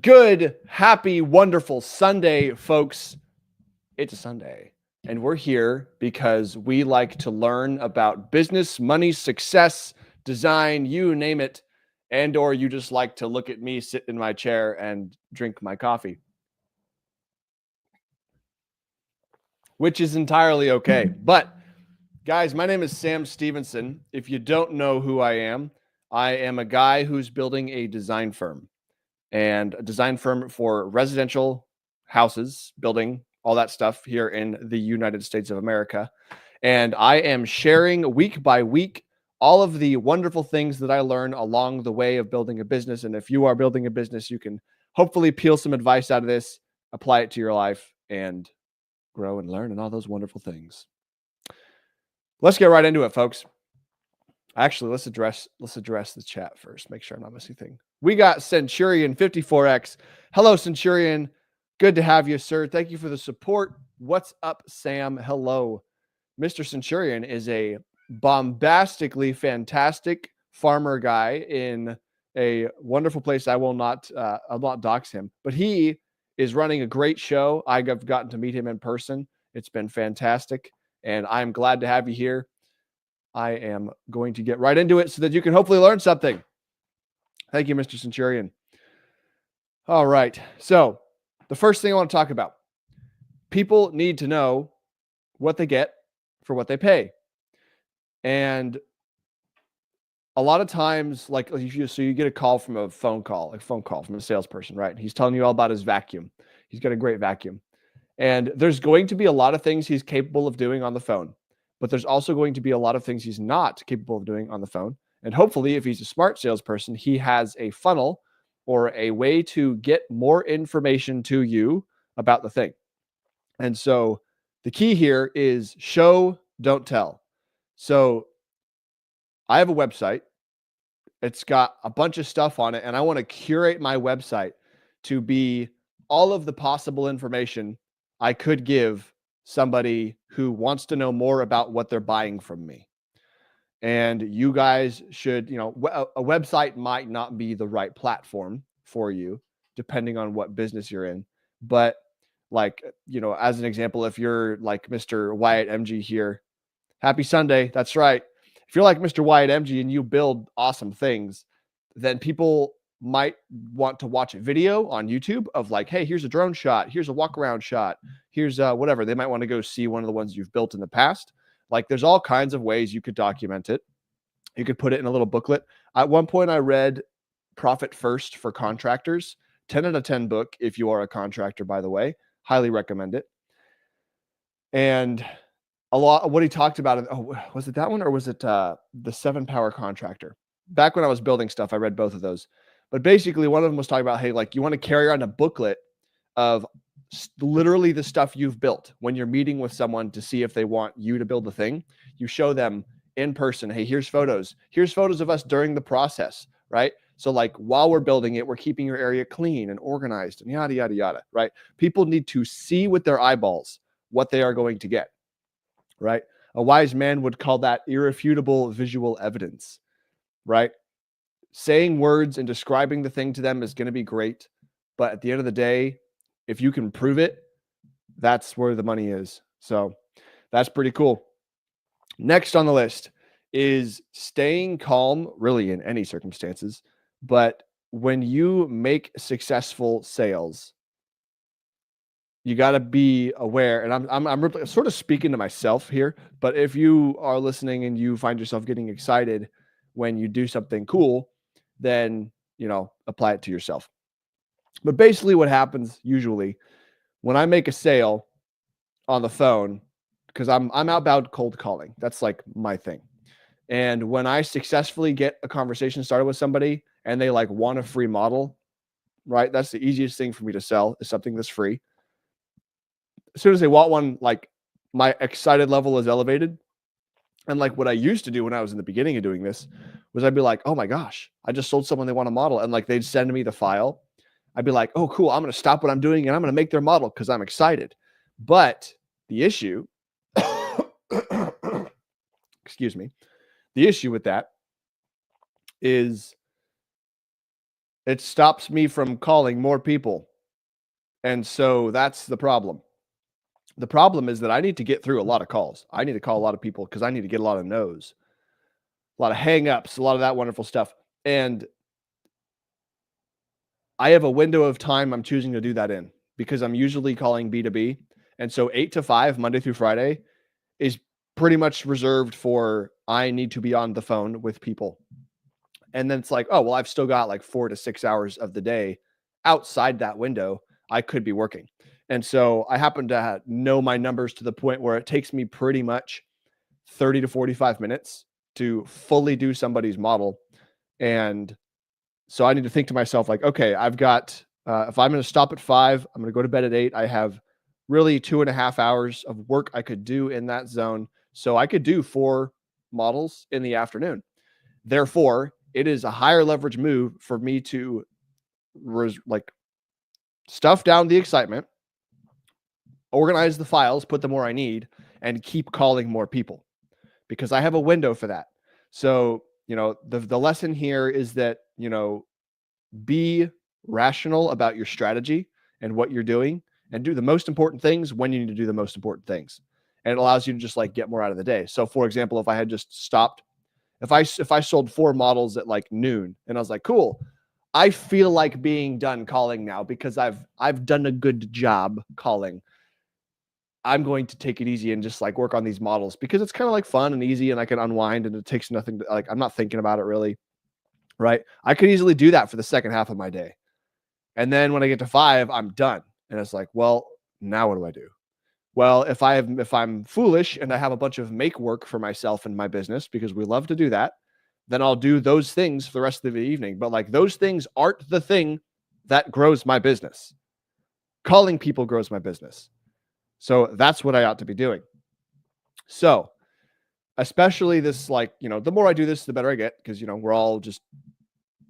Good, happy, wonderful Sunday, folks. It's a Sunday, and we're here because we like to learn about business, money, success, design, you name it, and or you just like to look at me sit in my chair and drink my coffee, which is entirely okay. But guys, my name is Sam Stevenson. If you don't know who I am a guy who's building a design firm. And a design firm for residential houses, building, all that stuff here in the United States of America. And I am sharing week by week all of the wonderful things that I learn along the way of building a business. And if you are building a business, you can hopefully peel some advice out of this, apply it to your life, and grow and learn and all those wonderful things. Let's get right into it, folks. Actually, let's address the chat first. Make sure I'm not missing anything. We got Centurion 54X. Hello, Centurion. Good to have you, sir. Thank you for the support. What's up, Sam? Hello. Mr. Centurion is a bombastically fantastic farmer guy in a wonderful place. I'll not dox him, but he is running a great show. I've gotten to meet him in person. It's been fantastic, and I'm glad to have you here. I am going to get right into it so that you can hopefully learn something. Thank you, Mr. Centurion. All right. So the first thing I want to talk about, people need to know what they get for what they pay. And a lot of times, like you get a call from a phone call from a salesperson, right? He's telling you all about his vacuum. He's got a great vacuum. And there's going to be a lot of things he's capable of doing on the phone. But there's also going to be a lot of things he's not capable of doing on the phone. And hopefully, if he's a smart salesperson, he has a funnel or a way to get more information to you about the thing. And so the key here is show, don't tell. So I have a website. It's got a bunch of stuff on it, and I want to curate my website to be all of the possible information I could give somebody who wants to know more about what they're buying from me. And you guys should, a website might not be the right platform for you, depending on what business you're in. But as an example, if you're like Mr. Wyatt MG here, happy Sunday. That's right. If you're like Mr. Wyatt MG and you build awesome things, then people might want to watch a video on YouTube of like, hey, here's a drone shot. Here's a walk around shot. Here's whatever. They might want to go see one of the ones you've built in the past. Like there's all kinds of ways you could document it. You could put it in a little booklet. At one point I read Profit First for Contractors, 10 out of 10 book. If you are a contractor, by the way, highly recommend it. And a lot what he talked about. Oh, was it that one or was it the 7 Power Contractor? Back when I was building stuff, I read both of those. But basically, one of them was talking about, hey, like you want to carry around a booklet of literally the stuff you've built when you're meeting with someone to see if they want you to build the thing. You show them in person, hey, here's photos. Here's photos of us during the process, right? So like while we're building it, we're keeping your area clean and organized and yada, yada, yada, right? People need to see with their eyeballs what they are going to get, right? A wise man would call that irrefutable visual evidence, right? Saying words and describing the thing to them is going to be great. But at the end of the day, if you can prove it, that's where the money is. So that's pretty cool. Next on the list is staying calm, really in any circumstances. But when you make successful sales, you got to be aware. And I'm sort of speaking to myself here. But if you are listening and you find yourself getting excited when you do something cool, then, apply it to yourself. But basically what happens usually when I make a sale on the phone, because I'm outbound cold calling, that's like my thing. And when I successfully get a conversation started with somebody and they like want a free model, right? That's the easiest thing for me to sell is something that's free. As soon as they want one, like my excited level is elevated. And like what I used to do when I was in the beginning of doing this was I'd be like, oh my gosh, I just sold someone they want a model. And like they'd send me the file. I'd be like, oh, cool. I'm going to stop what I'm doing and I'm going to make their model because I'm excited. But the issue, excuse me, the issue with that is It stops me from calling more people. And so that's the problem. The problem is that I need to get through a lot of calls. I need to call a lot of people because I need to get a lot of no's, a lot of hang-ups, a lot of that wonderful stuff. And I have a window of time I'm choosing to do that in because I'm usually calling B2B. And so 8 to 5, Monday through Friday, is pretty much reserved for I need to be on the phone with people. And then it's like, oh, well, I've still got like 4 to 6 hours of the day outside that window I could be working. And so I happen to know my numbers to the point where it takes me pretty much 30 to 45 minutes to fully do somebody's model. And so I need to think to myself, like, okay, I've got, if I'm going to stop at 5, I'm going to go to bed at 8. I have really 2.5 hours of work I could do in that zone. So I could do 4 models in the afternoon. Therefore, it is a higher leverage move for me to like stuff down the excitement, organize the files, put them where I need, and keep calling more people because I have a window for that. So, the lesson here is that, be rational about your strategy and what you're doing and do the most important things when you need to do the most important things. And it allows you to just like get more out of the day. So for example, if I had just stopped, if I sold 4 models at like noon and I was like, cool, I feel like being done calling now because I've done a good job calling. I'm going to take it easy and just like work on these models because it's kind of like fun and easy and I can unwind and it takes nothing to, like, I'm not thinking about it really. Right. I could easily do that for the second half of my day. And then when I get to 5, I'm done. And it's like, well, now what do I do? Well, if I'm foolish and I have a bunch of make work for myself and my business because we love to do that, then I'll do those things for the rest of the evening. But like those things aren't the thing that grows my business. Calling people grows my business. So that's what I ought to be doing. So especially this, like, the more I do this, the better I get because, we're all just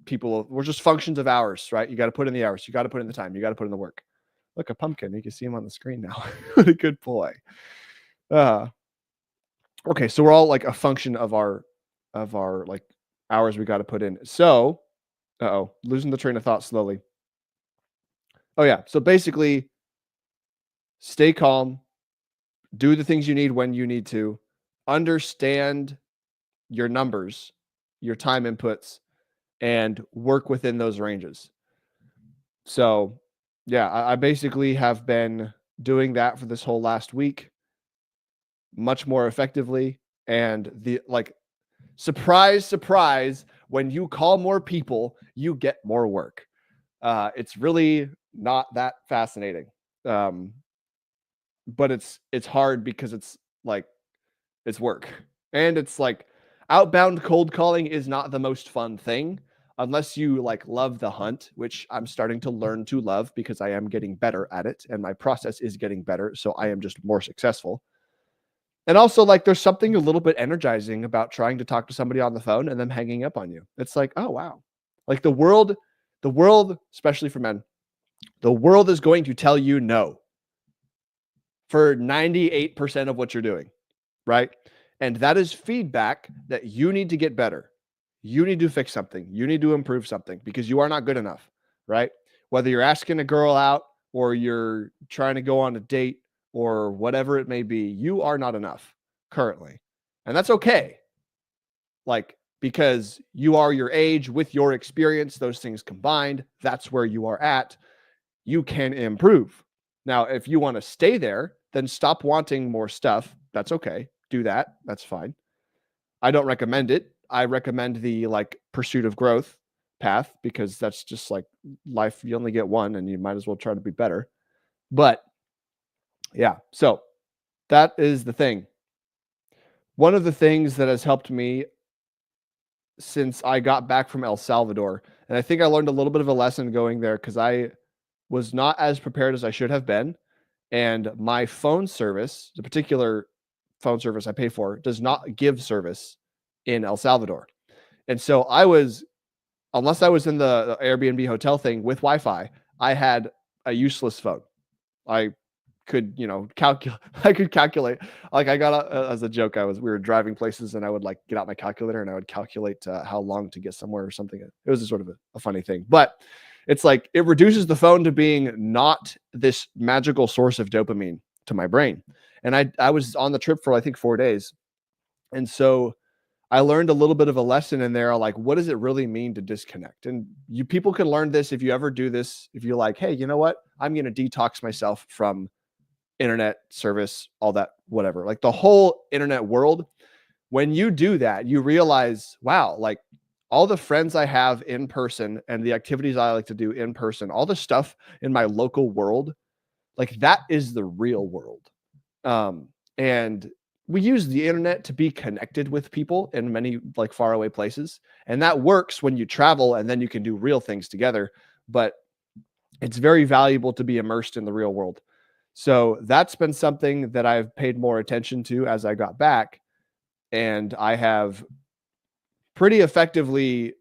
people. We're just functions of hours, right? You got to put in the hours. You got to put in the time. You got to put in the work. Look, a pumpkin. You can see him on the screen now. What a good boy. Okay, so we're all like a function of our like hours we got to put in. So, losing the train of thought slowly. Oh yeah, so basically stay calm, do the things you need when you need to, understand your numbers, your time inputs, and work within those ranges. So, yeah, I basically have been doing that for this whole last week much more effectively. And the like, surprise, surprise, when you call more people, you get more work. It's really not that fascinating. But it's hard because it's like, it's work. And it's like outbound cold calling is not the most fun thing unless you like love the hunt, which I'm starting to learn to love because I am getting better at it and my process is getting better. So I am just more successful. And also, like, there's something a little bit energizing about trying to talk to somebody on the phone and them hanging up on you. It's like, oh, wow. Like the world, especially for men, the world is going to tell you no for 98% of what you're doing, right? And that is feedback that you need to get better. You need to fix something. You need to improve something because you are not good enough, right? Whether you're asking a girl out or you're trying to go on a date or whatever it may be, you are not enough currently. And that's okay. Like, because you are your age with your experience, those things combined, that's where you are at. You can improve. Now, if you want to stay there, then stop wanting more stuff. That's okay. Do that. That's fine. I don't recommend it. I recommend the like pursuit of growth path because that's just like life. You only get one and you might as well try to be better. But yeah, so that is the thing. One of the things that has helped me since I got back from El Salvador, and I think I learned a little bit of a lesson going there because I was not as prepared as I should have been. And my phone service, the particular phone service I pay for, does not give service in El Salvador. And so unless I was in the Airbnb hotel thing with Wi-Fi, I had a useless phone. I could, calculate, I could calculate, like I got, as a joke, we were driving places and I would like get out my calculator and I would calculate how long to get somewhere or something. It was a sort of a funny thing, but it's like, it reduces the phone to being not this magical source of dopamine to my brain. And I was on the trip for, I think, 4 days. And so I learned a little bit of a lesson in there, like, what does it really mean to disconnect? And people can learn this if you ever do this. If you're like, hey, you know what? I'm going to detox myself from internet service, all that, whatever, like the whole internet world. When you do that, you realize, wow, like all the friends I have in person and the activities I like to do in person, all the stuff in my local world, like that is the real world. And we use the internet to be connected with people in many like faraway places. And that works when you travel and then you can do real things together. But it's very valuable to be immersed in the real world. So that's been something that I've paid more attention to as I got back. And I have pretty effectively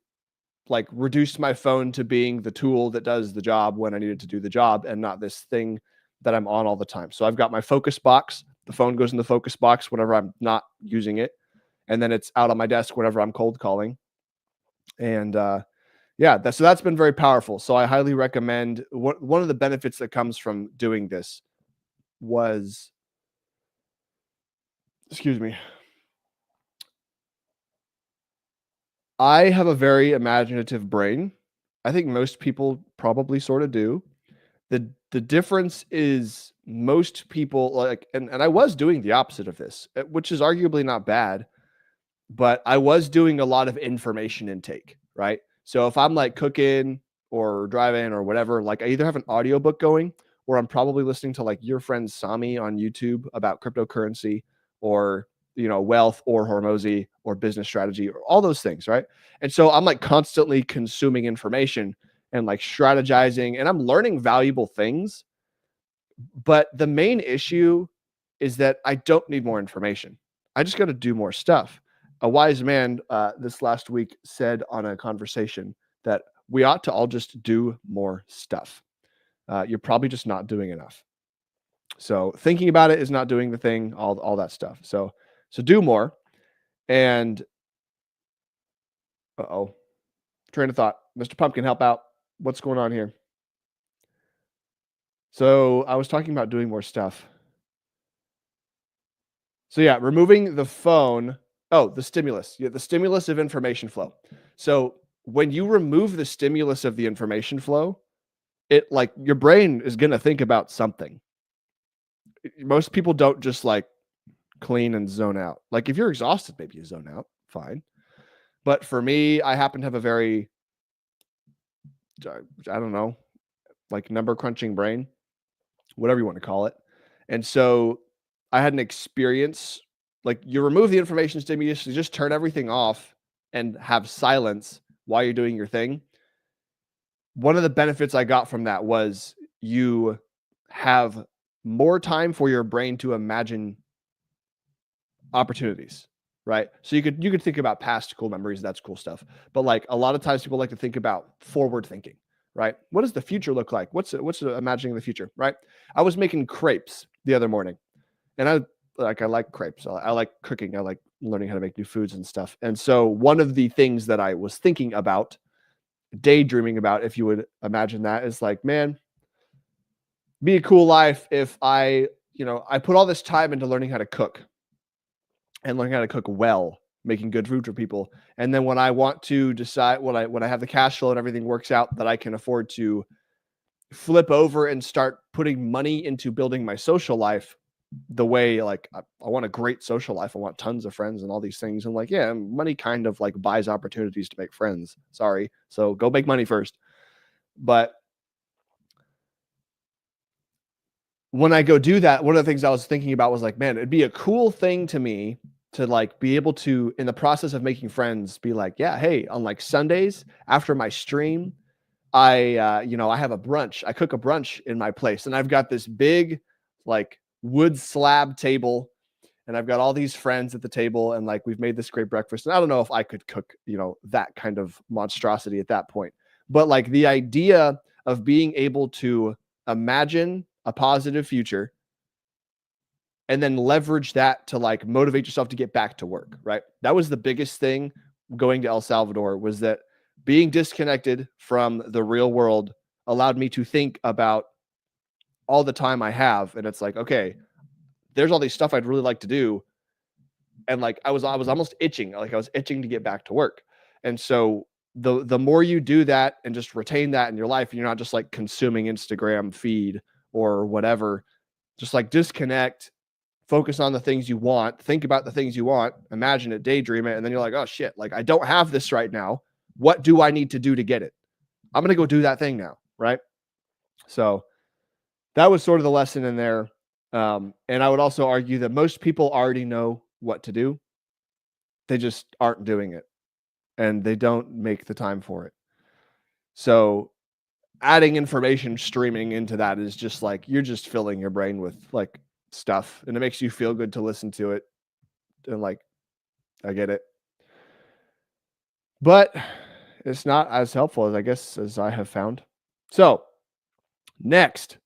like reduced my phone to being the tool that does the job when I needed to do the job and not this thing that I'm on all the time. So I've got my focus box. The phone goes in the focus box whenever I'm not using it. And then it's out on my desk whenever I'm cold calling. And so that's been very powerful. So I highly recommend. One of the benefits that comes from doing this was, excuse me, I have a very imaginative brain. I think most people probably sort of do. The difference is most people like, and I was doing the opposite of this, which is arguably not bad, but I was doing a lot of information intake, right? So if I'm like cooking or driving or whatever, like I either have an audiobook going or I'm probably listening to like your friend Sami on YouTube about cryptocurrency or, wealth or Hormozy or business strategy or all those things, right? And so I'm like constantly consuming information and like strategizing and I'm learning valuable things. But the main issue is that I don't need more information. I just got to do more stuff. A wise man this last week said on a conversation that we ought to all just do more stuff. You're probably just not doing enough. So thinking about it is not doing the thing, all that stuff. So do more. And train of thought. Mr. Pumpkin, help out. What's going on here? So I was talking about doing more stuff. So yeah, removing the phone. Oh, the stimulus. Yeah, the stimulus of information flow. So when you remove the stimulus of the information flow, it like your brain is going to think about something. Most people don't just like clean and zone out. Like if you're exhausted, maybe you zone out, fine. But for me, I happen to have a very, I don't know, like number crunching brain, whatever you want to call it. And so I had an experience, like you remove the information stimulus, you just turn everything off and have silence while you're doing your thing. One of the benefits I got from that was you have more time for your brain to imagine opportunities, right? So you could think about past cool memories, that's cool stuff. But like a lot of times people like to think about forward thinking, right? What does the future look like? What's imagining the future, right? I was making crepes the other morning and I like crepes. I like cooking. I like learning how to make new foods and stuff. And so one of the things that I was thinking about, daydreaming about, if you would imagine that, is like, man, be a cool life if I put all this time into learning how to cook and learning how to cook well, making good food for people. And then when I want to decide, when I have the cash flow and everything works out, that I can afford to flip over and start putting money into building my social life the way, like, I want a great social life. I want tons of friends and all these things. And like, yeah, money kind of like buys opportunities to make friends. Sorry. So go make money first. But when I go do that, one of the things I was thinking about was like, man, it'd be a cool thing to me to like be able to, in the process of making friends, be like, yeah, hey, on like Sundays after my stream, I have a brunch. I cook a brunch in my place and I've got this big like wood slab table and I've got all these friends at the table and like we've made this great breakfast. And I don't know if I could cook, that kind of monstrosity at that point. But like the idea of being able to imagine a positive future and then leverage that to like motivate yourself to get back to work, right? That was the biggest thing going to El Salvador, was that being disconnected from the real world allowed me to think about all the time I have. And it's like, okay, there's all these stuff I'd really like to do. And like, I was almost itching. Like I was itching to get back to work. And so the more you do that and just retain that in your life, and you're not just like consuming Instagram feed or whatever, just like disconnect, focus on the things you want, think about the things you want, imagine it, daydream it. And then you're like, oh shit, like I don't have this right now. What do I need to do to get it? I'm going to go do that thing now. Right. So that was sort of the lesson in there. And I would also argue that most people already know what to do. They just aren't doing it, and they don't make the time for it. So adding information streaming into that is just like, you're just filling your brain with like stuff, and it makes you feel good to listen to it. And like, I get it, but it's not as helpful as I guess as I have found. So next,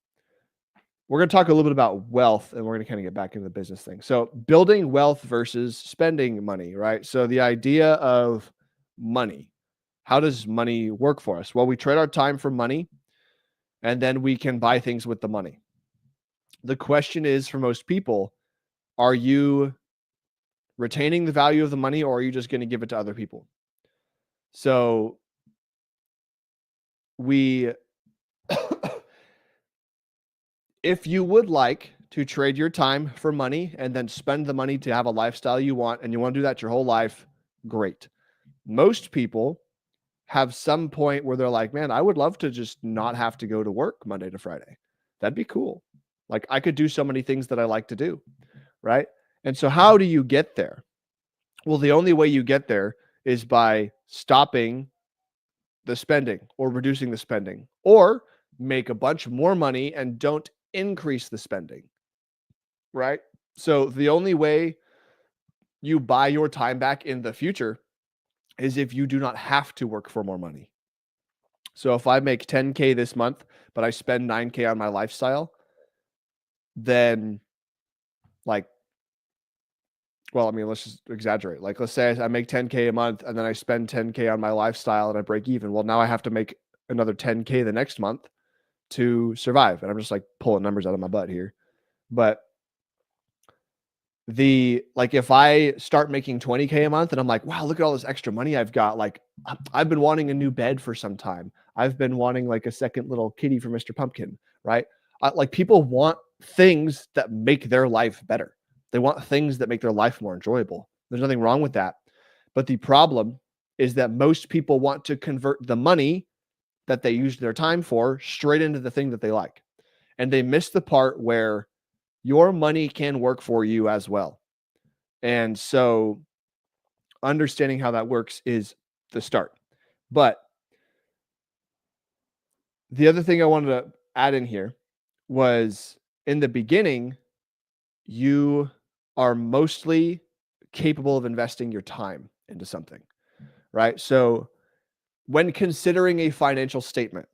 we're going to talk a little bit about wealth, and we're going to kind of get back into the business thing. So building wealth versus spending money, right? So the idea of money, how does money work for us? Well, we trade our time for money, and then we can buy things with the money. The question is, for most people, are you retaining the value of the money, or are you just going to give it to other people? So if you would like to trade your time for money and then spend the money to have a lifestyle you want, and you want to do that your whole life, great. Most people have some point where they're like, man, I would love to just not have to go to work Monday to Friday. That'd be cool. Like I could do so many things that I like to do, right? And so how do you get there? Well, the only way you get there is by stopping the spending or reducing the spending, or make a bunch more money and don't increase the spending, right? So the only way you buy your time back in the future is if you do not have to work for more money. So if I make 10K this month, but I spend 9K on my lifestyle, then like, well, I mean, let's just exaggerate. Like, let's say I make 10K a month and then I spend 10K on my lifestyle and I break even. Well, now I have to make another 10K the next month to survive. And I'm just like pulling numbers out of my butt here. But if I start making 20K a month and I'm like, wow, look at all this extra money I've got. Like I've been wanting a new bed for some time. I've been wanting like a second little kitty for Mr. Pumpkin, right? Like people want things that make their life better. They want things that make their life more enjoyable. There's nothing wrong with that. But the problem is that most people want to convert the money that they used their time for straight into the thing that they like. And they miss the part where your money can work for you as well. And so understanding how that works is the start. But the other thing I wanted to add in here was, in the beginning, you are mostly capable of investing your time into something, right? So when considering a financial statement,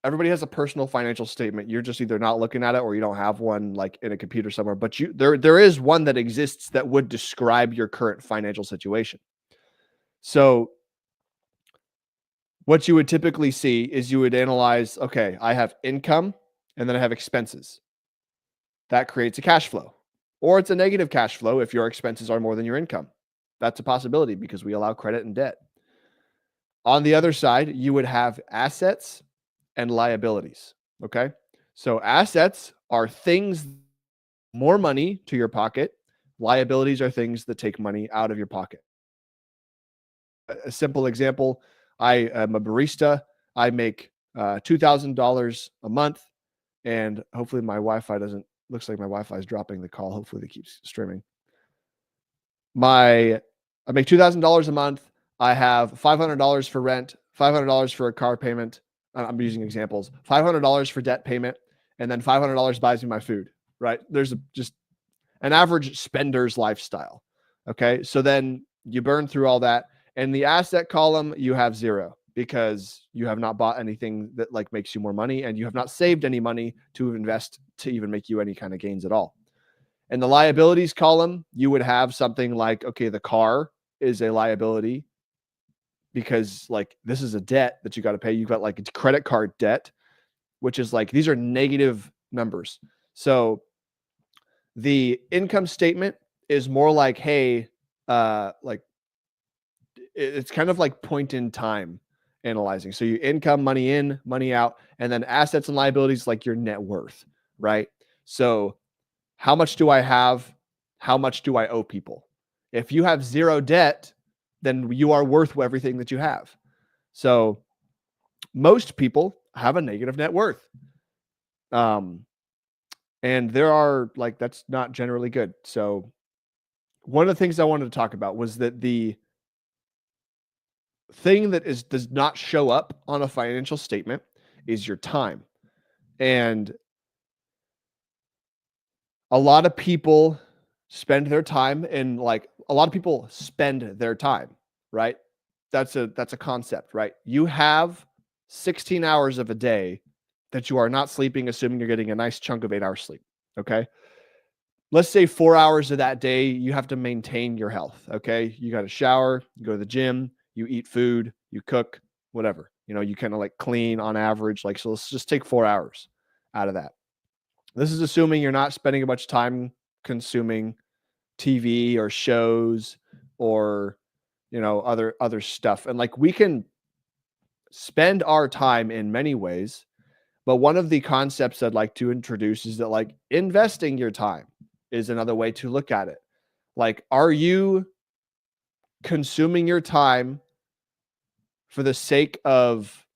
everybody has a personal financial statement. You're just either not looking at it or you don't have one like in a computer somewhere, but there is one that exists that would describe your current financial situation. So what you would typically see is you would analyze, okay, I have income and then I have expenses. That creates a cash flow, or it's a negative cash flow if your expenses are more than your income. That's a possibility because we allow credit and debt. On the other side, you would have assets and liabilities. Okay. So assets are things, more money to your pocket. Liabilities are things that take money out of your pocket. A simple example, I am a barista. I make $2,000 a month, and hopefully my Wi-Fi looks like my Wi-Fi is dropping the call. Hopefully it keeps streaming. I make $2,000 a month. I have $500 for rent, $500 for a car payment. I'm using examples. $500 for debt payment, and then $500 buys me my food, right? There's just an average spender's lifestyle. Okay. So then you burn through all that. In the asset column, you have zero because you have not bought anything that like makes you more money, and you have not saved any money to invest to even make you any kind of gains at all. In the liabilities column, you would have something like, okay, the car is a liability because like this is a debt that you got to pay. You've got like a credit card debt, which is like, these are negative numbers. So the income statement is more like, hey, like it's kind of like point in time analyzing. So your income, money in, money out, and then assets and liabilities, like your net worth, right? So how much do I have? How much do I owe people? If you have zero debt, then you are worth everything that you have. So most people have a negative net worth. And there are like, that's not generally good. So one of the things I wanted to talk about was that the thing that does not show up on a financial statement is your time. And a lot of people spend their time and like a lot of people spend their time, right? That's a concept, right? You have 16 hours of a day that you are not sleeping, assuming you're getting a nice chunk of 8 hours sleep. Okay. Let's say 4 hours of that day, you have to maintain your health. Okay. You got to shower, you go to the gym, you eat food, you cook, whatever, you kind of like clean on average. Like, so let's just take 4 hours out of that. This is assuming you're not spending a bunch of time consuming TV or shows or, other stuff. And like, we can spend our time in many ways, but one of the concepts I'd like to introduce is that like investing your time is another way to look at it. Like, are you consuming your time for the sake of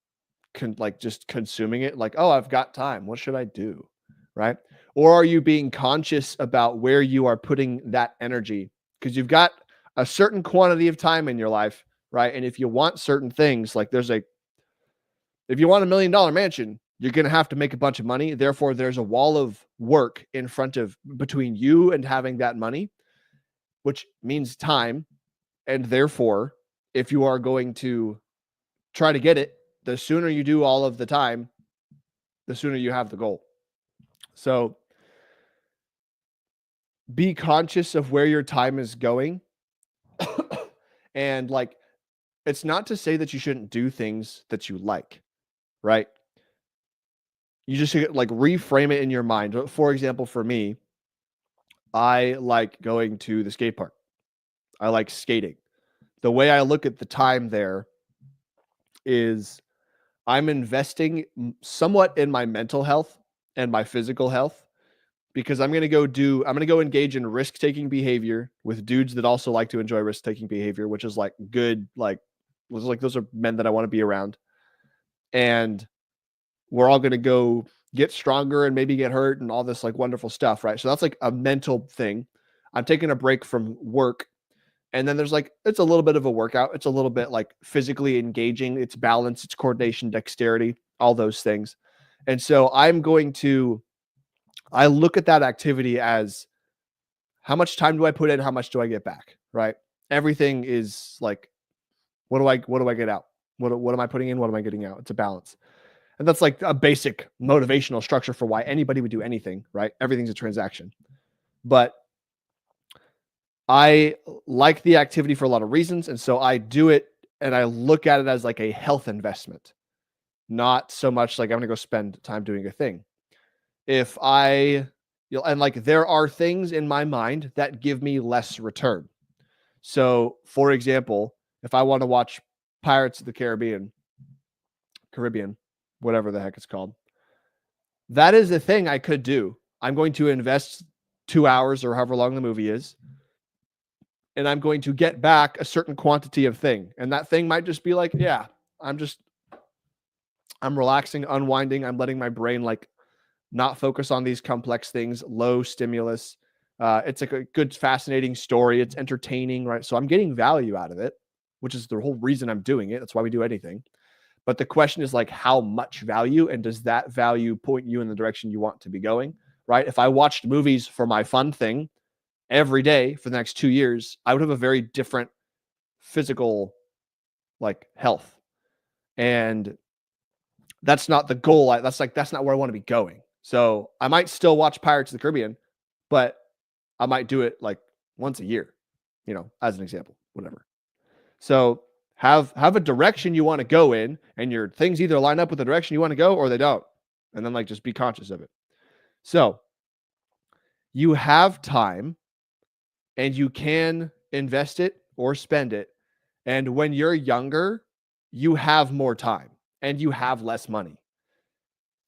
like just consuming it? Like, oh, I've got time, what should I do? Right? Or are you being conscious about where you are putting that energy? Because you've got a certain quantity of time in your life, right? And if you want certain things, like if you want $1 million mansion, you're going to have to make a bunch of money. Therefore, there's a wall of work between you and having that money, which means time. And therefore, if you are going to try to get it, the sooner you do all of the time, the sooner you have the goal. So be conscious of where your time is going. And like, it's not to say that you shouldn't do things that you like, right? You just should like reframe it in your mind. For example, for me, I like going to the skate park. I like skating. The way I look at the time there is I'm investing somewhat in my mental health and my physical health, because I'm going to go engage in risk-taking behavior with dudes that also like to enjoy risk-taking behavior, which is like good, like those are men that I want to be around. And we're all going to go get stronger and maybe get hurt and all this like wonderful stuff, right? So that's like a mental thing. I'm taking a break from work. And then there's like, it's a little bit of a workout. It's a little bit like physically engaging. It's balance, it's coordination, dexterity, all those things. And so I look at that activity as, how much time do I put in? How much do I get back? Right? Everything is like, what do I get out? What am I putting in? What am I getting out? It's a balance. And that's like a basic motivational structure for why anybody would do anything, right? Everything's a transaction. But I like the activity for a lot of reasons. And so I do it and I look at it as like a health investment, not so much like I'm going to go spend time doing a thing. And like, there are things in my mind that give me less return. So for example, if I want to watch Pirates of the Caribbean, whatever the heck it's called, that is a thing I could do. I'm going to invest 2 hours or however long the movie is, and I'm going to get back a certain quantity of thing. And that thing might just be like, yeah, I'm relaxing, unwinding. I'm letting my brain like not focus on these complex things, low stimulus. It's like a good, fascinating story. It's entertaining, right? So I'm getting value out of it, which is the whole reason I'm doing it. That's why we do anything. But the question is like, how much value, and does that value point you in the direction you want to be going, right? If I watched movies for my fun thing every day for the next 2 years, I would have a very different physical like health. And that's not the goal. That's not where I want to be going. So I might still watch Pirates of the Caribbean, but I might do it like once a year, as an example, whatever. So have a direction you want to go in, and your things either line up with the direction you want to go or they don't. And then just be conscious of it. So you have time and you can invest it or spend it. And when you're younger, you have more time and you have less money.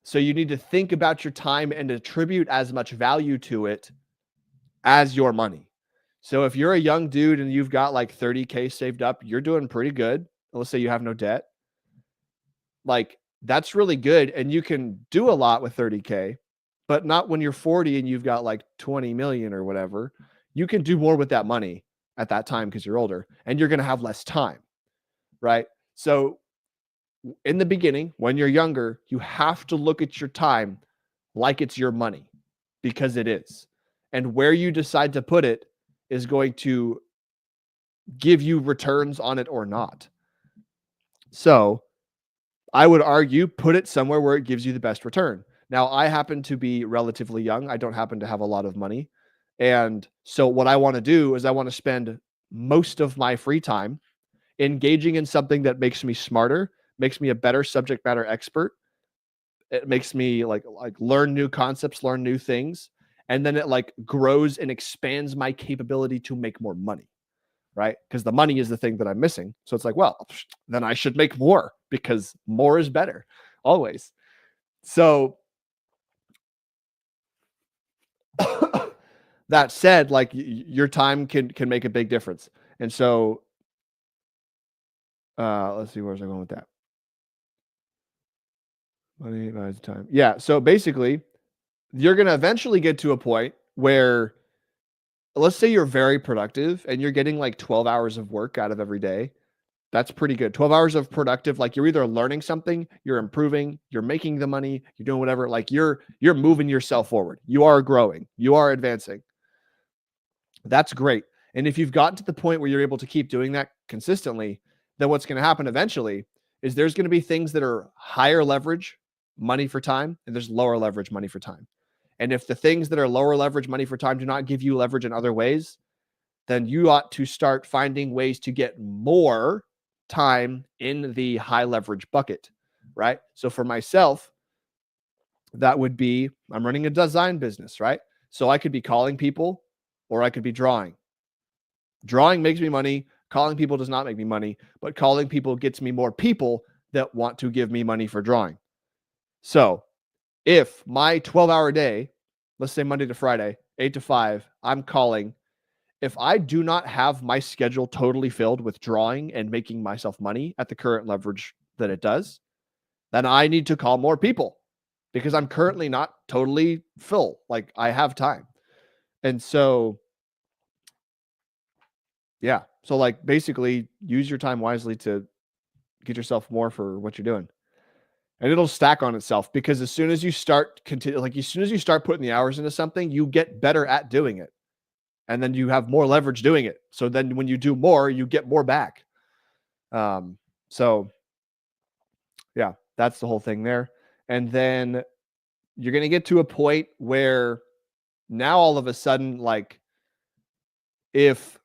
So you need to think about your time and attribute as much value to it as your money. So if you're a young dude and you've got like 30K saved up, you're doing pretty good. Let's say you have no debt. That's really good. And you can do a lot with 30K, but not when you're 40 and you've got like 20 million or whatever. You can do more with that money at that time because you're older and you're going to have less time, right? So in the beginning, when you're younger, you have to look at your time like it's your money, because it is. And where you decide to put it is going to give you returns on it or not. So I would argue put it somewhere where it gives you the best return. Now, I happen to be relatively young. I don't happen to have a lot of money. And so what I want to do is I want to spend most of my free time engaging in something that makes me smarter, makes me a better subject matter expert. It makes me like learn new concepts, learn new things. And then it grows and expands my capability to make more money, right? Because the money is the thing that I'm missing. So it's well, then I should make more because more is better always. So that said, your time can make a big difference. And so let's see, where's I going with that? Money buys time. Yeah. So basically, you're going to eventually get to a point where, let's say you're very productive and you're getting 12 hours of work out of every day. That's pretty good. 12 hours of productive, you're either learning something, you're improving, you're making the money, you're doing whatever, you're moving yourself forward. You are growing, you are advancing. That's great. And if you've gotten to the point where you're able to keep doing that consistently, then what's going to happen eventually is there's going to be things that are higher leverage money for time, and there's lower leverage money for time. And if the things that are lower leverage money for time do not give you leverage in other ways, then you ought to start finding ways to get more time in the high leverage bucket, right? So for myself, that would be, I'm running a design business, right? So I could be calling people or I could be drawing. Drawing makes me money. Calling people does not make me money, but calling people gets me more people that want to give me money for drawing. So if my 12-hour day, let's say Monday to Friday, 8 to 5, I'm calling. If I do not have my schedule totally filled with drawing and making myself money at the current leverage that it does, then I need to call more people because I'm currently not totally full. I have time. And so, yeah. So basically use your time wisely to get yourself more for what you're doing. And it'll stack on itself because as soon as you start as soon as you start putting the hours into something, you get better at doing it. And then you have more leverage doing it. So then when you do more, you get more back. So yeah, that's the whole thing there. And then you're going to get to a point where now all of a sudden, if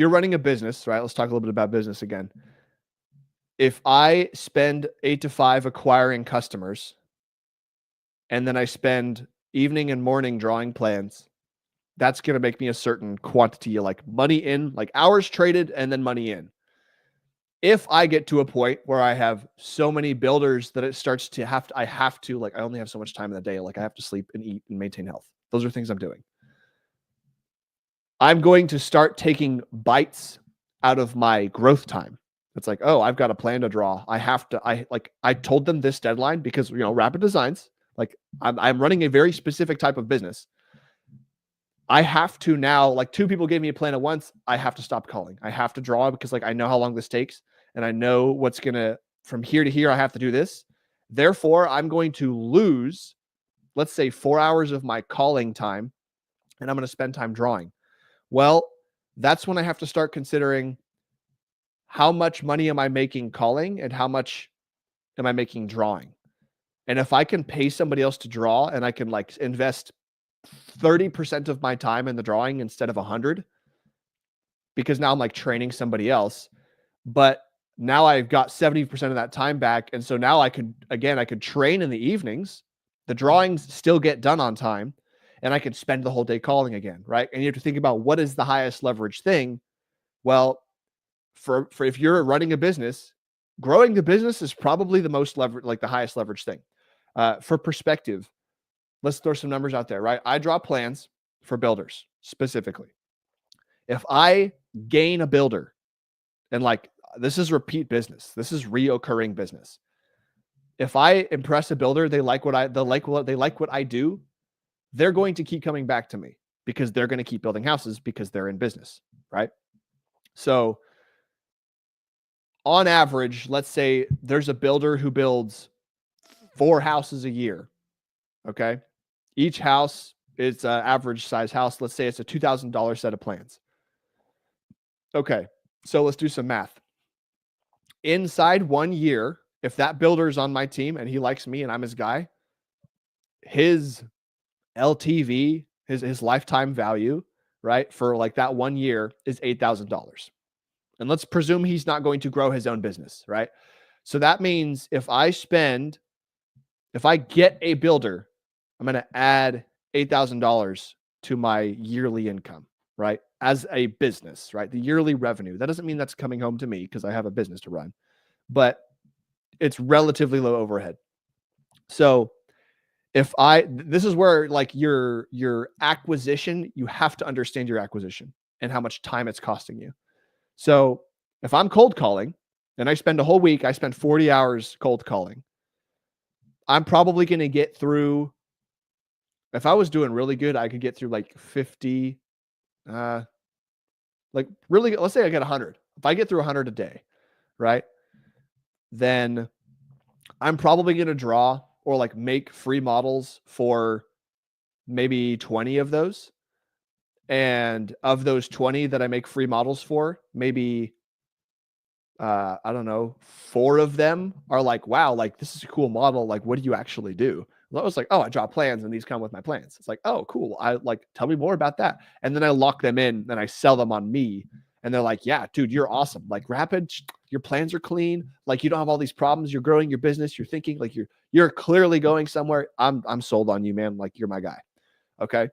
you're running a business, right? Let's talk a little bit about business again. If I spend 8 to 5 acquiring customers, and then I spend evening and morning drawing plans, that's going to make me a certain quantity of money in, hours traded and then money in. If I get to a point where I have so many builders that it starts to I only have so much time in the day. I have to sleep and eat and maintain health. Those are things I'm doing. I'm going to start taking bites out of my growth time. It's oh, I've got a plan to draw. I told them this deadline because, Rapid Designs, I'm running a very specific type of business. I have to now, 2 people gave me a plan at once. I have to stop calling. I have to draw because I know how long this takes and I know what's going to, from here to here, I have to do this. Therefore, I'm going to lose, let's say 4 hours of my calling time and I'm going to spend time drawing. Well, that's when I have to start considering how much money am I making calling and how much am I making drawing? And if I can pay somebody else to draw and I can invest 30% of my time in the drawing instead of 100, because now I'm like training somebody else. But now I've got 70% of that time back. And so now I could train in the evenings. The drawings still get done on time, and I could spend the whole day calling again, right? And you have to think about what is the highest leverage thing. Well, for if you're running a business, growing the business is probably the most leverage, like the highest leverage thing. For perspective, let's throw some numbers out there, right? I draw plans for builders specifically. If I gain a builder, and like this is repeat business, this is reoccurring business. If I impress a builder, they like what I do, they're going to keep coming back to me because they're going to keep building houses because they're in business, right? So on average, let's say there's a builder who builds 4 houses a year. Okay. Each house is an average size house. Let's say it's a $2,000 set of plans. Okay. So let's do some math. Inside 1 year, if that builder is on my team and he likes me and I'm his guy, his LTV, his lifetime value, right, for like that 1 year is $8,000. And let's presume he's not going to grow his own business, right? So that means if I get a builder, I'm going to add $8,000 to my yearly income, right? As a business, right? The yearly revenue. That doesn't mean that's coming home to me because I have a business to run, but it's relatively low overhead. So this is where like your acquisition, you have to understand your acquisition and how much time it's costing you. So if I'm cold calling and I spend a whole week, I spend 40 hours cold calling, I'm probably going to get through, if I was doing really good, I could get through like 50, like really, let's say I get 100. If I get through 100 a day, right, then I'm probably going to draw or like make free models for maybe 20 of those. And of those 20 that I make free models for, maybe, I don't know, 4 of them are like, wow, like this is a cool model. Like, what do you actually do? Well, I was like, oh, I draw plans and these come with my plans. It's like, oh, cool. I like, tell me more about that. And then I lock them in and I sell them on me. And they're like, yeah, dude, you're awesome. Like rapid, your plans are clean. Like you don't have all these problems. You're growing your business. You're thinking like you're clearly going somewhere. I'm sold on you, man. Like you're my guy. Okay.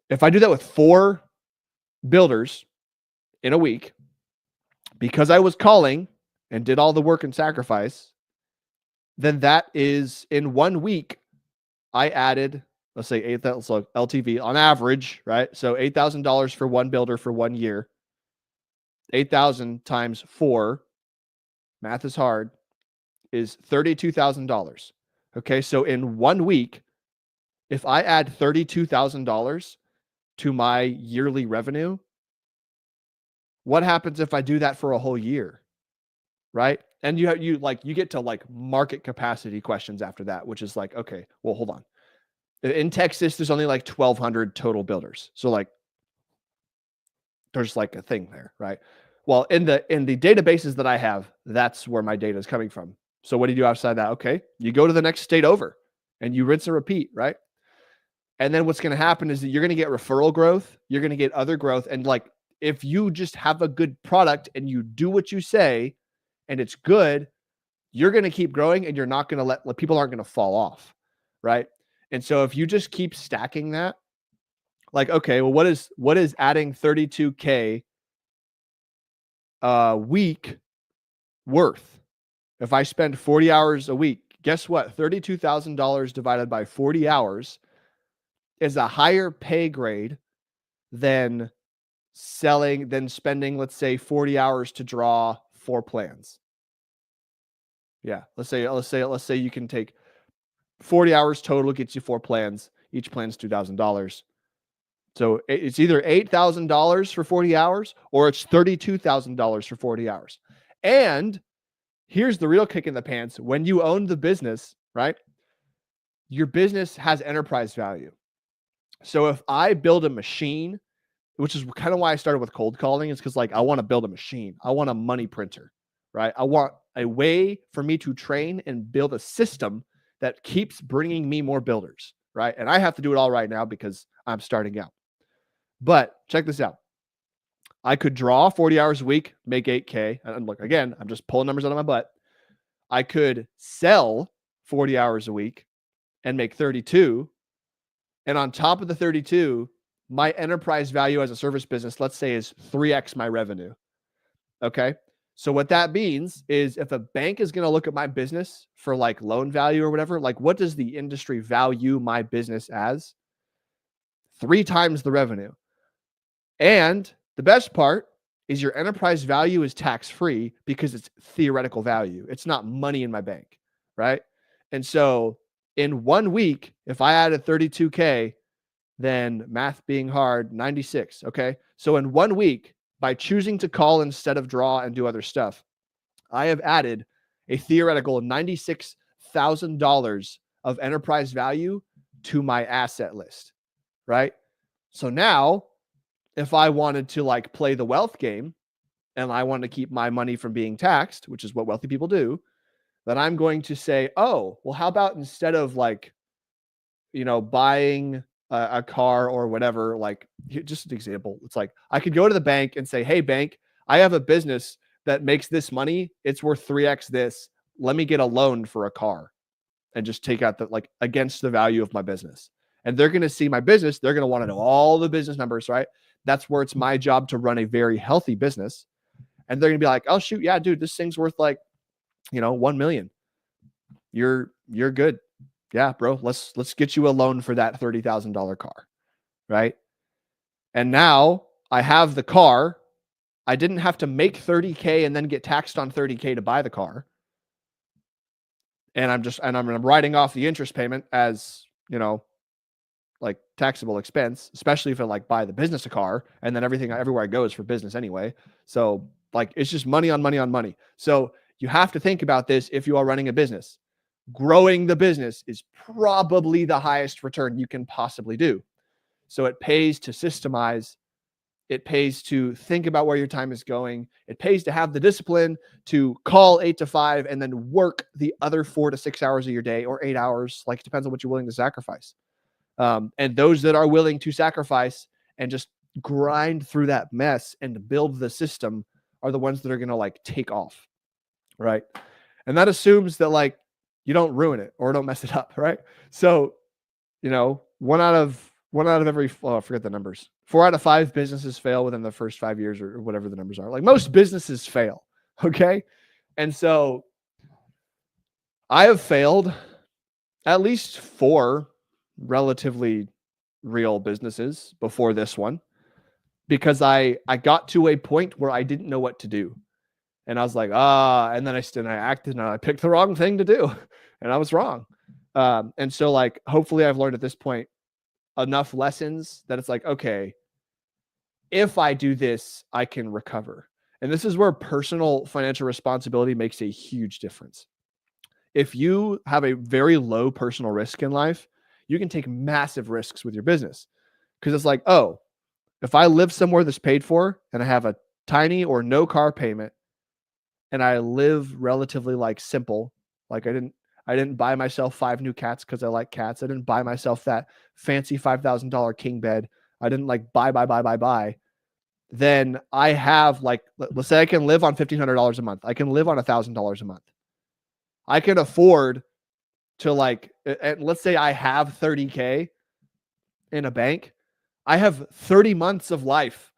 If I do that with 4 builders in a week, because I was calling and did all the work and sacrifice, then that is in 1 week, I added, let's say 8,000 so LTV on average, right? So $8,000 for 1 builder for 1 year, 8,000 times 4, math is hard, is $32,000. Okay. So in 1 week, if I add $32,000 to my yearly revenue, what happens if I do that for a whole year? Right? And you get to like market capacity questions after that, which is like, okay, well, hold on. In Texas, there's only like 1,200 total builders. So like, there's like a thing there, right? Well, in the databases that I have, that's where my data is coming from. So what do you do outside that? Okay, you go to the next state over and you rinse and repeat, right? And then what's going to happen is that you're going to get referral growth. You're going to get other growth. And like, if you just have a good product and you do what you say and it's good, you're going to keep growing and you're not going to let people aren't going to fall off. Right. And so if you just keep stacking that, like, okay, well, what is adding 32K a week worth? If I spend 40 hours a week, guess what? $32,000 divided by 40 hours is a higher pay grade than spending, let's say 40 hours to draw 4 plans. Yeah. Let's say you can take 40 hours total, gets you 4 plans. Each plan's $2,000. So it's either $8,000 for 40 hours or it's $32,000 for 40 hours. And here's the real kick in the pants. When you own the business, right? Your business has enterprise value. So if I build a machine, which is kind of why I started with cold calling, is because like I want to build a machine. I want a money printer, right? I want a way for me to train and build a system that keeps bringing me more builders, right? And I have to do it all right now because I'm starting out. But check this out. I could draw 40 hours a week, make 8K. And look, again, I'm just pulling numbers out of my butt. I could sell 40 hours a week and make 32. And on top of the 32, my enterprise value as a service business, let's say, is 3x my revenue. Okay. So what that means is if a bank is going to look at my business for like loan value or whatever, like what does the industry value my business as? 3 times the revenue. And the best part is your enterprise value is tax-free because it's theoretical value. It's not money in my bank, right? And so in 1 week, if I added 32K, then math being hard, 96, okay? So in 1 week, by choosing to call instead of draw and do other stuff, I have added a theoretical $96,000 of enterprise value to my asset list, right? So now, if I wanted to like play the wealth game and I want to keep my money from being taxed, which is what wealthy people do, then I'm going to say, oh, well, how about instead of like, buying a car or whatever, like just an example, it's like I could go to the bank and say, hey, bank, I have a business that makes this money. It's worth 3x this. Let me get a loan for a car and just take out the like against the value of my business. And they're going to see my business. They're going to want to know all the business numbers, right? That's where it's my job to run a very healthy business. And they're going to be like, oh, shoot. Yeah, dude, this thing's worth like, 1 million. You're good. Yeah, bro, let's get you a loan for that $30,000 car, right? And now I have the car. I didn't have to make 30K and then get taxed on 30K to buy the car. And I'm writing off the interest payment as, like taxable expense, especially if I like buy the business a car and then everywhere I go is for business anyway. So like, it's just money on money on money. So you have to think about this if you are running a business. Growing the business is probably the highest return you can possibly do. So it pays to systemize. It pays to think about where your time is going. It pays to have the discipline to call 8 to 5 and then work the other 4 to 6 hours of your day or 8 hours. Like it depends on what you're willing to sacrifice. And those that are willing to sacrifice and just grind through that mess and build the system are the ones that are going to like take off. Right. And that assumes that like, you don't ruin it or don't mess it up, right? So, one out of every, I forget the numbers. 4 out of 5 businesses fail within the first 5 years or whatever the numbers are. Like most businesses fail, okay? And so I have failed at least 4 relatively real businesses before this one because I got to a point where I didn't know what to do. And I was like, and then I acted and I picked the wrong thing to do and I was wrong. And so like, hopefully I've learned at this point enough lessons that it's like, okay, if I do this, I can recover. And this is where personal financial responsibility makes a huge difference. If you have a very low personal risk in life, you can take massive risks with your business because it's like, oh, if I live somewhere that's paid for and I have a tiny or no car payment, and I live relatively like simple. Like I didn't buy myself 5 new cats because I like cats. I didn't buy myself that fancy $5,000 king bed. I didn't like buy. Then I have like, let's say I can live on $1,500 a month. I can live on $1,000 a month. I can afford to like, and let's say I have 30K in a bank. I have 30 months of life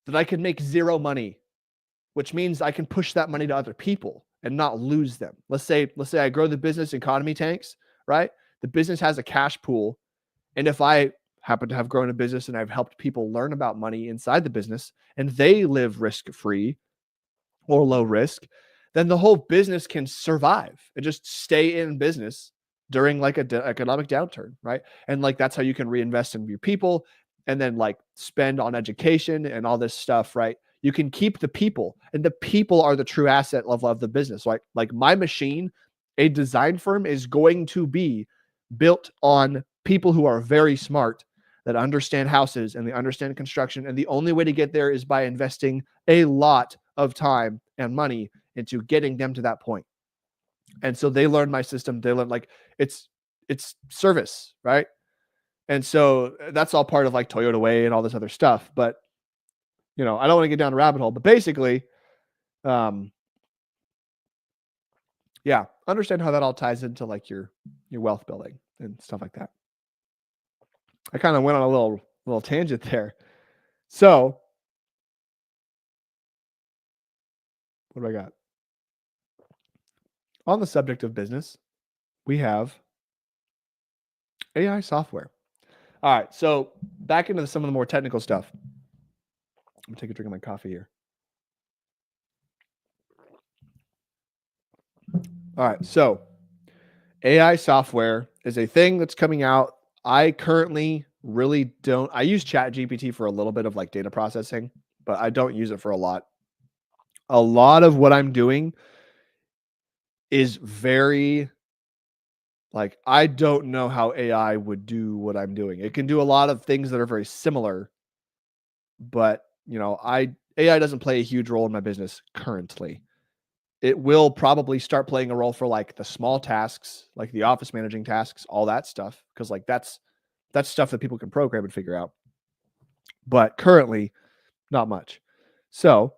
that I can make 0 money, which means I can push that money to other people and not lose them. Let's say I grow the business, economy tanks, right? The business has a cash pool. And if I happen to have grown a business and I've helped people learn about money inside the business and they live risk-free or low risk, then the whole business can survive and just stay in business during like a economic downturn, right? And like, that's how you can reinvest in your people and then like spend on education and all this stuff, right? You can keep the people, and the people are the true asset of the business. Like my machine, a design firm is going to be built on people who are very smart, that understand houses and they understand construction. And the only way to get there is by investing a lot of time and money into getting them to that point. And so they learn my system. They learn like it's service, right? And so that's all part of like Toyota Way and all this other stuff. But, I don't want to get down a rabbit hole, but basically, yeah, understand how that all ties into like your wealth building and stuff like that. I kind of went on a little tangent there. So what do I got? On the subject of business, we have AI software. All right, so back into some of the more technical stuff. I'm gonna take a drink of my coffee here. All right, so AI software is a thing that's coming out. I currently really don't. I use ChatGPT for a little bit of like data processing, but I don't use it for a lot. A lot of what I'm doing is very like, I don't know how AI would do what I'm doing. It can do a lot of things that are very similar, but AI doesn't play a huge role in my business currently. It will probably start playing a role for like the small tasks, like the office managing tasks, all that stuff, because like that's stuff that people can program and figure out. But currently, not much. So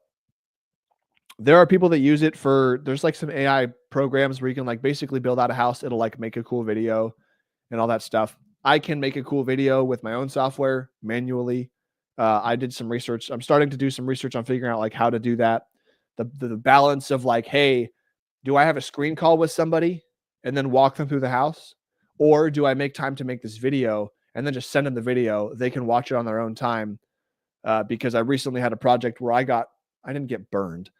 there are people that use it for, there's like some AI programs where you can like basically build out a house. It'll like make a cool video and all that stuff. I can make a cool video with my own software manually. I did some research. I'm starting to do some research on figuring out like how to do that. The balance of like, hey, do I have a screen call with somebody and then walk them through the house? Or do I make time to make this video and then just send them the video? They can watch it on their own time. Because I recently had a project where I didn't get burned,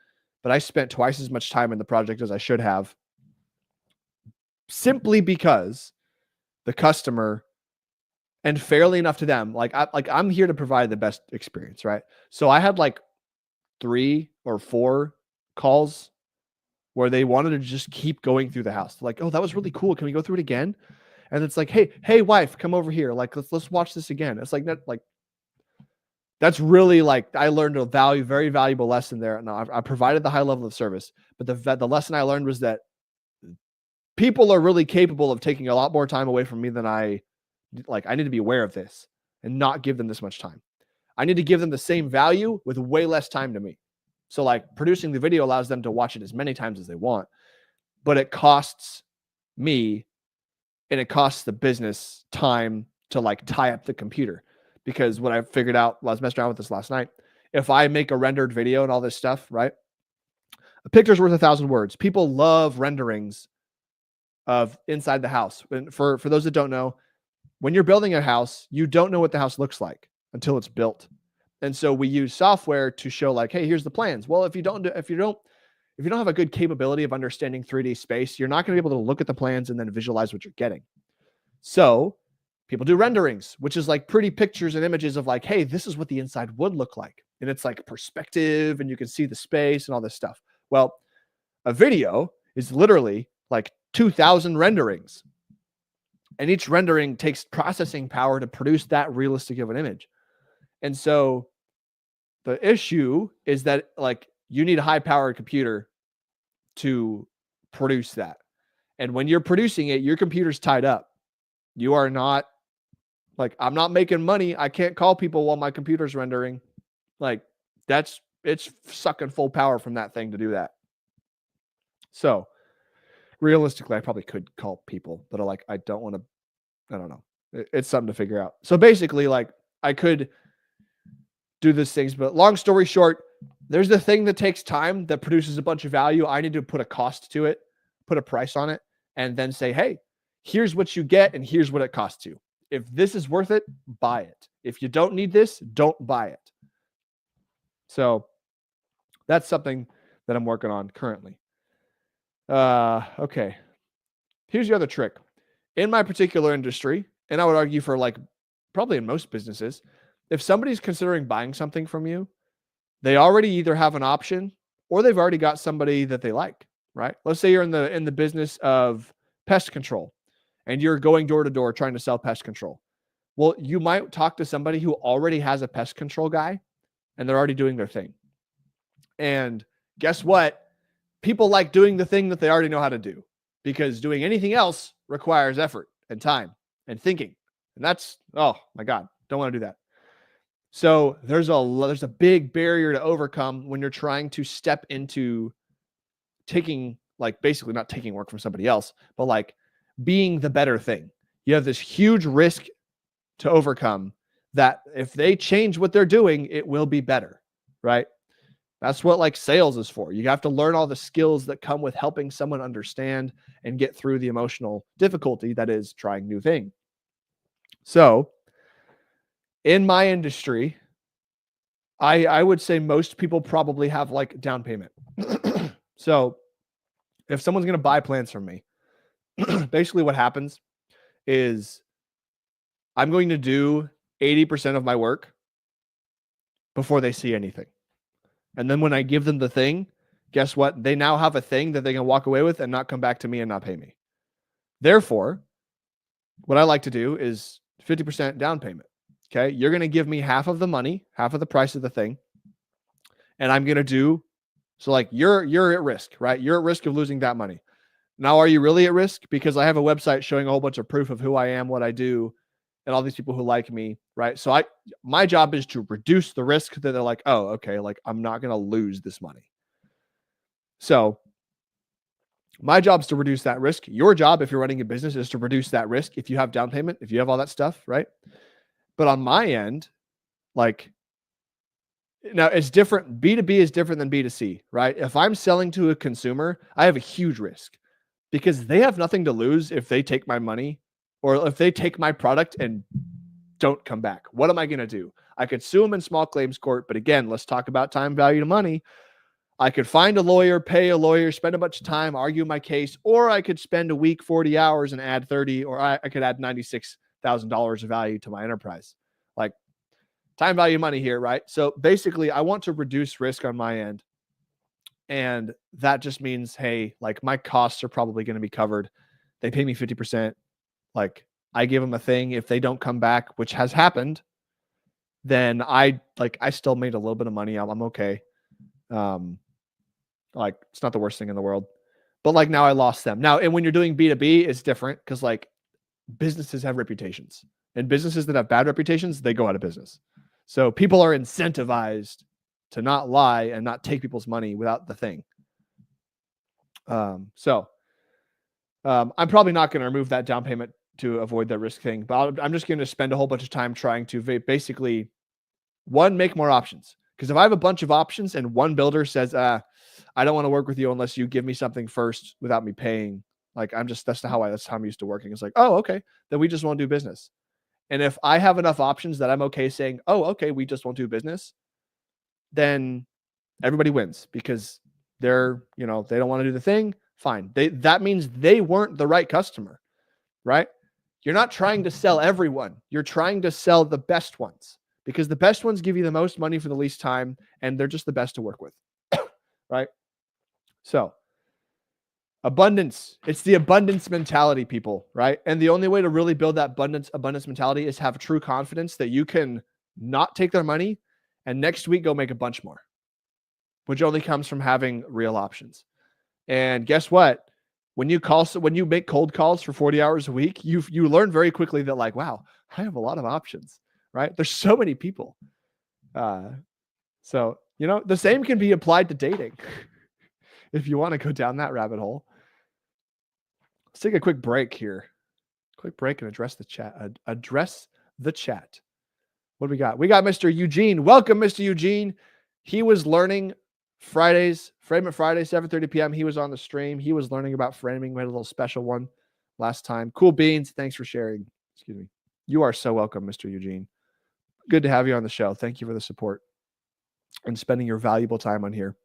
but I spent twice as much time in the project as I should have, simply because the customer, and fairly enough to them, I'm here to provide the best experience, right? So I had like 3 or 4 calls where they wanted to just keep going through the house. Like, oh, that was really cool. Can we go through it again? And it's like, hey, wife, come over here. Like, let's watch this again. It's like that, like, that's really like, I learned a very valuable lesson there. And I provided the high level of service, but the lesson I learned was that people are really capable of taking a lot more time away from me than I need to be aware of this and not give them this much time. I need to give them the same value with way less time to me. So like producing the video allows them to watch it as many times as they want, but it costs me and it costs the business time to like tie up the computer. Because what I figured out while I was messing around with this last night, if I make a rendered video and all this stuff, right? A picture's worth 1,000 words. People love renderings of inside the house. And for those that don't know, when you're building a house, you don't know what the house looks like until it's built. And so we use software to show like, hey, here's the plans. Well, if you don't have a good capability of understanding 3D space, you're not going to be able to look at the plans and then visualize what you're getting. So people do renderings, which is like pretty pictures and images of like, hey, this is what the inside would look like. And it's like perspective and you can see the space and all this stuff. Well, a video is literally like 2,000 renderings. And each rendering takes processing power to produce that realistic of an image. And so the issue is that like you need a high powered computer to produce that. And when you're producing it, your computer's tied up. You are not like, I'm not making money. I can't call people while my computer's rendering. Like it's sucking full power from that thing to do that. So realistically, I probably could call people, but I don't want to, I don't know. It's something to figure out. So basically, like I could do these things, but long story short, there's the thing that takes time that produces a bunch of value. I need to put a cost to it, put a price on it, and then say, hey, here's what you get and here's what it costs you. If this is worth it, buy it. If you don't need this, don't buy it. So that's something that I'm working on currently. Okay. Here's the other trick. In my particular industry, and I would argue for like probably in most businesses, if somebody's considering buying something from you, they already either have an option or they've already got somebody that they like, right? Let's say you're in the business of pest control and you're going door to door trying to sell pest control. Well, you might talk to somebody who already has a pest control guy and they're already doing their thing. And guess what? People like doing the thing that they already know how to do, because doing anything else requires effort and time and thinking And that's, oh my God, don't want to do that. So there's a big barrier to overcome when you're trying to step into taking, like, basically not taking work from somebody else, but like being the better thing. You have this huge risk to overcome that if they change what they're doing, it will be better, right? That's what like sales is for. You have to learn all the skills that come with helping someone understand and get through the emotional difficulty that is trying new thing. So in my industry, I would say most people probably have like down payment. So if someone's going to buy plans from me, basically what happens is I'm going to do 80% of my work before they see anything. And then when I give them the thing, guess what? They now have a thing that they can walk away with and not come back to me and not pay me. Therefore, what I like to do is 50% down payment. Okay. You're going to give me half of the money, half of the price of the thing. And I'm going to do, so like you're at risk, right? You're at risk of losing that money. Now, are you really at risk? Because I have a website showing a whole bunch of proof of who I am, what I do, and all these people who like me, right? So my job is to reduce the risk that they're like, oh, okay, like I'm not going to lose this money. So my job is to reduce that risk. Your job, if you're running a business, is to reduce that risk. If you have down payment, if you have all that stuff, right? But on my end, like, now it's different. B2B is different than B2C, right? If I'm selling to a consumer, I have a huge risk because they have nothing to lose if they take my money or if they take my product and don't come back. What am I going to do? I could sue them in small claims court. But again, let's talk about time value to money. I could find a lawyer, pay a lawyer, spend a bunch of time, argue my case, or I could spend a week, 40 hours and add 30, or I could add $96,000 of value to my enterprise. Like, time value money here, right? So basically, I want to reduce risk on my end. And that just means, hey, like my costs are probably going to be covered. They pay me 50%. Like I give them a thing. If they don't come back, which has happened, then I still made a little bit of money. I'm okay. Like it's not the worst thing in the world. But like now I lost them. Now, and when you're doing B2B, it's different because like businesses have reputations. And businesses that have bad reputations, they go out of business. So people are incentivized to not lie and not take people's money without the thing. I'm probably not going to remove that down payment to avoid that risk thing, but I'm just going to spend a whole bunch of time trying to basically, one, make more options. Because if I have a bunch of options and one builder says, I don't want to work with you unless you give me something first without me paying, like that's how I'm used to working. It's like, oh, okay, then we just won't do business. And if I have enough options that I'm okay saying, oh, okay, we just won't do business, then everybody wins because they don't want to do the thing. Fine. That means they weren't the right customer, right? You're not trying to sell everyone. You're trying to sell the best ones because the best ones give you the most money for the least time and they're just the best to work with, right? So abundance, it's the abundance mentality, people, right? And the only way to really build that abundance mentality is have true confidence that you can not take their money and next week go make a bunch more, which only comes from having real options. And guess what? When you make cold calls for 40 hours a week, you learn very quickly that like, wow, I have a lot of options, right? There's so many people. So, the same can be applied to dating if you want to go down that rabbit hole. Let's take a quick break here. Quick break and address the chat. What do we got? We got Mr. Eugene. Welcome, Mr. Eugene. He was learning Frame It Friday, 7:30 p.m. He was on the stream. He was learning about framing. We had a little special one last time. Cool beans. Thanks for sharing. Excuse me. You are so welcome, Mr. Eugene. Good to have you on the show. Thank you for the support and spending your valuable time on here.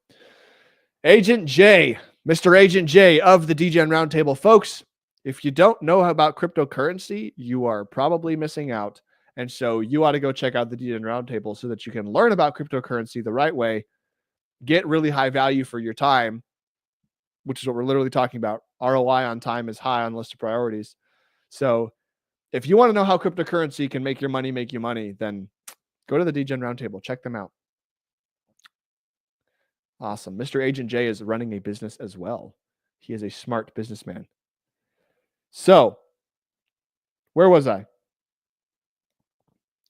Agent J, Mr. Agent J of the DGen Roundtable. Folks, if you don't know about cryptocurrency, you are probably missing out. And so you ought to go check out the DGen Roundtable so that you can learn about cryptocurrency the right way, get really high value for your time, which is what we're literally talking about. ROI on time is high on the list of priorities. So if you want to know how cryptocurrency can make you money, then go to the DGen Roundtable. Check them out. Awesome. Mr. Agent J is running a business as well. He is a smart businessman. So where was I?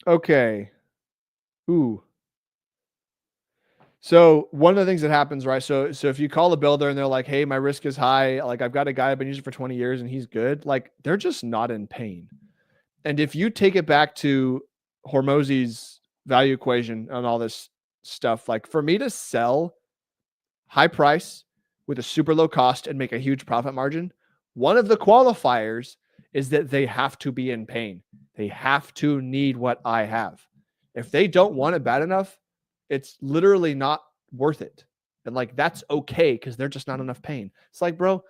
Okay. Ooh. So one of the things that happens, right? So if you call a builder and they're like, "Hey, my risk is high. Like I've got a guy I've been using for 20 years and he's good." Like they're just not in pain. And if you take it back to Hormozy's value equation and all this stuff, like for me to sell high price with a super low cost and make a huge profit margin, one of the qualifiers is that they have to be in pain. They have to need what I have. If they don't want it bad enough, it's literally not worth it. And like that's okay because they're just not enough pain. It's like, bro,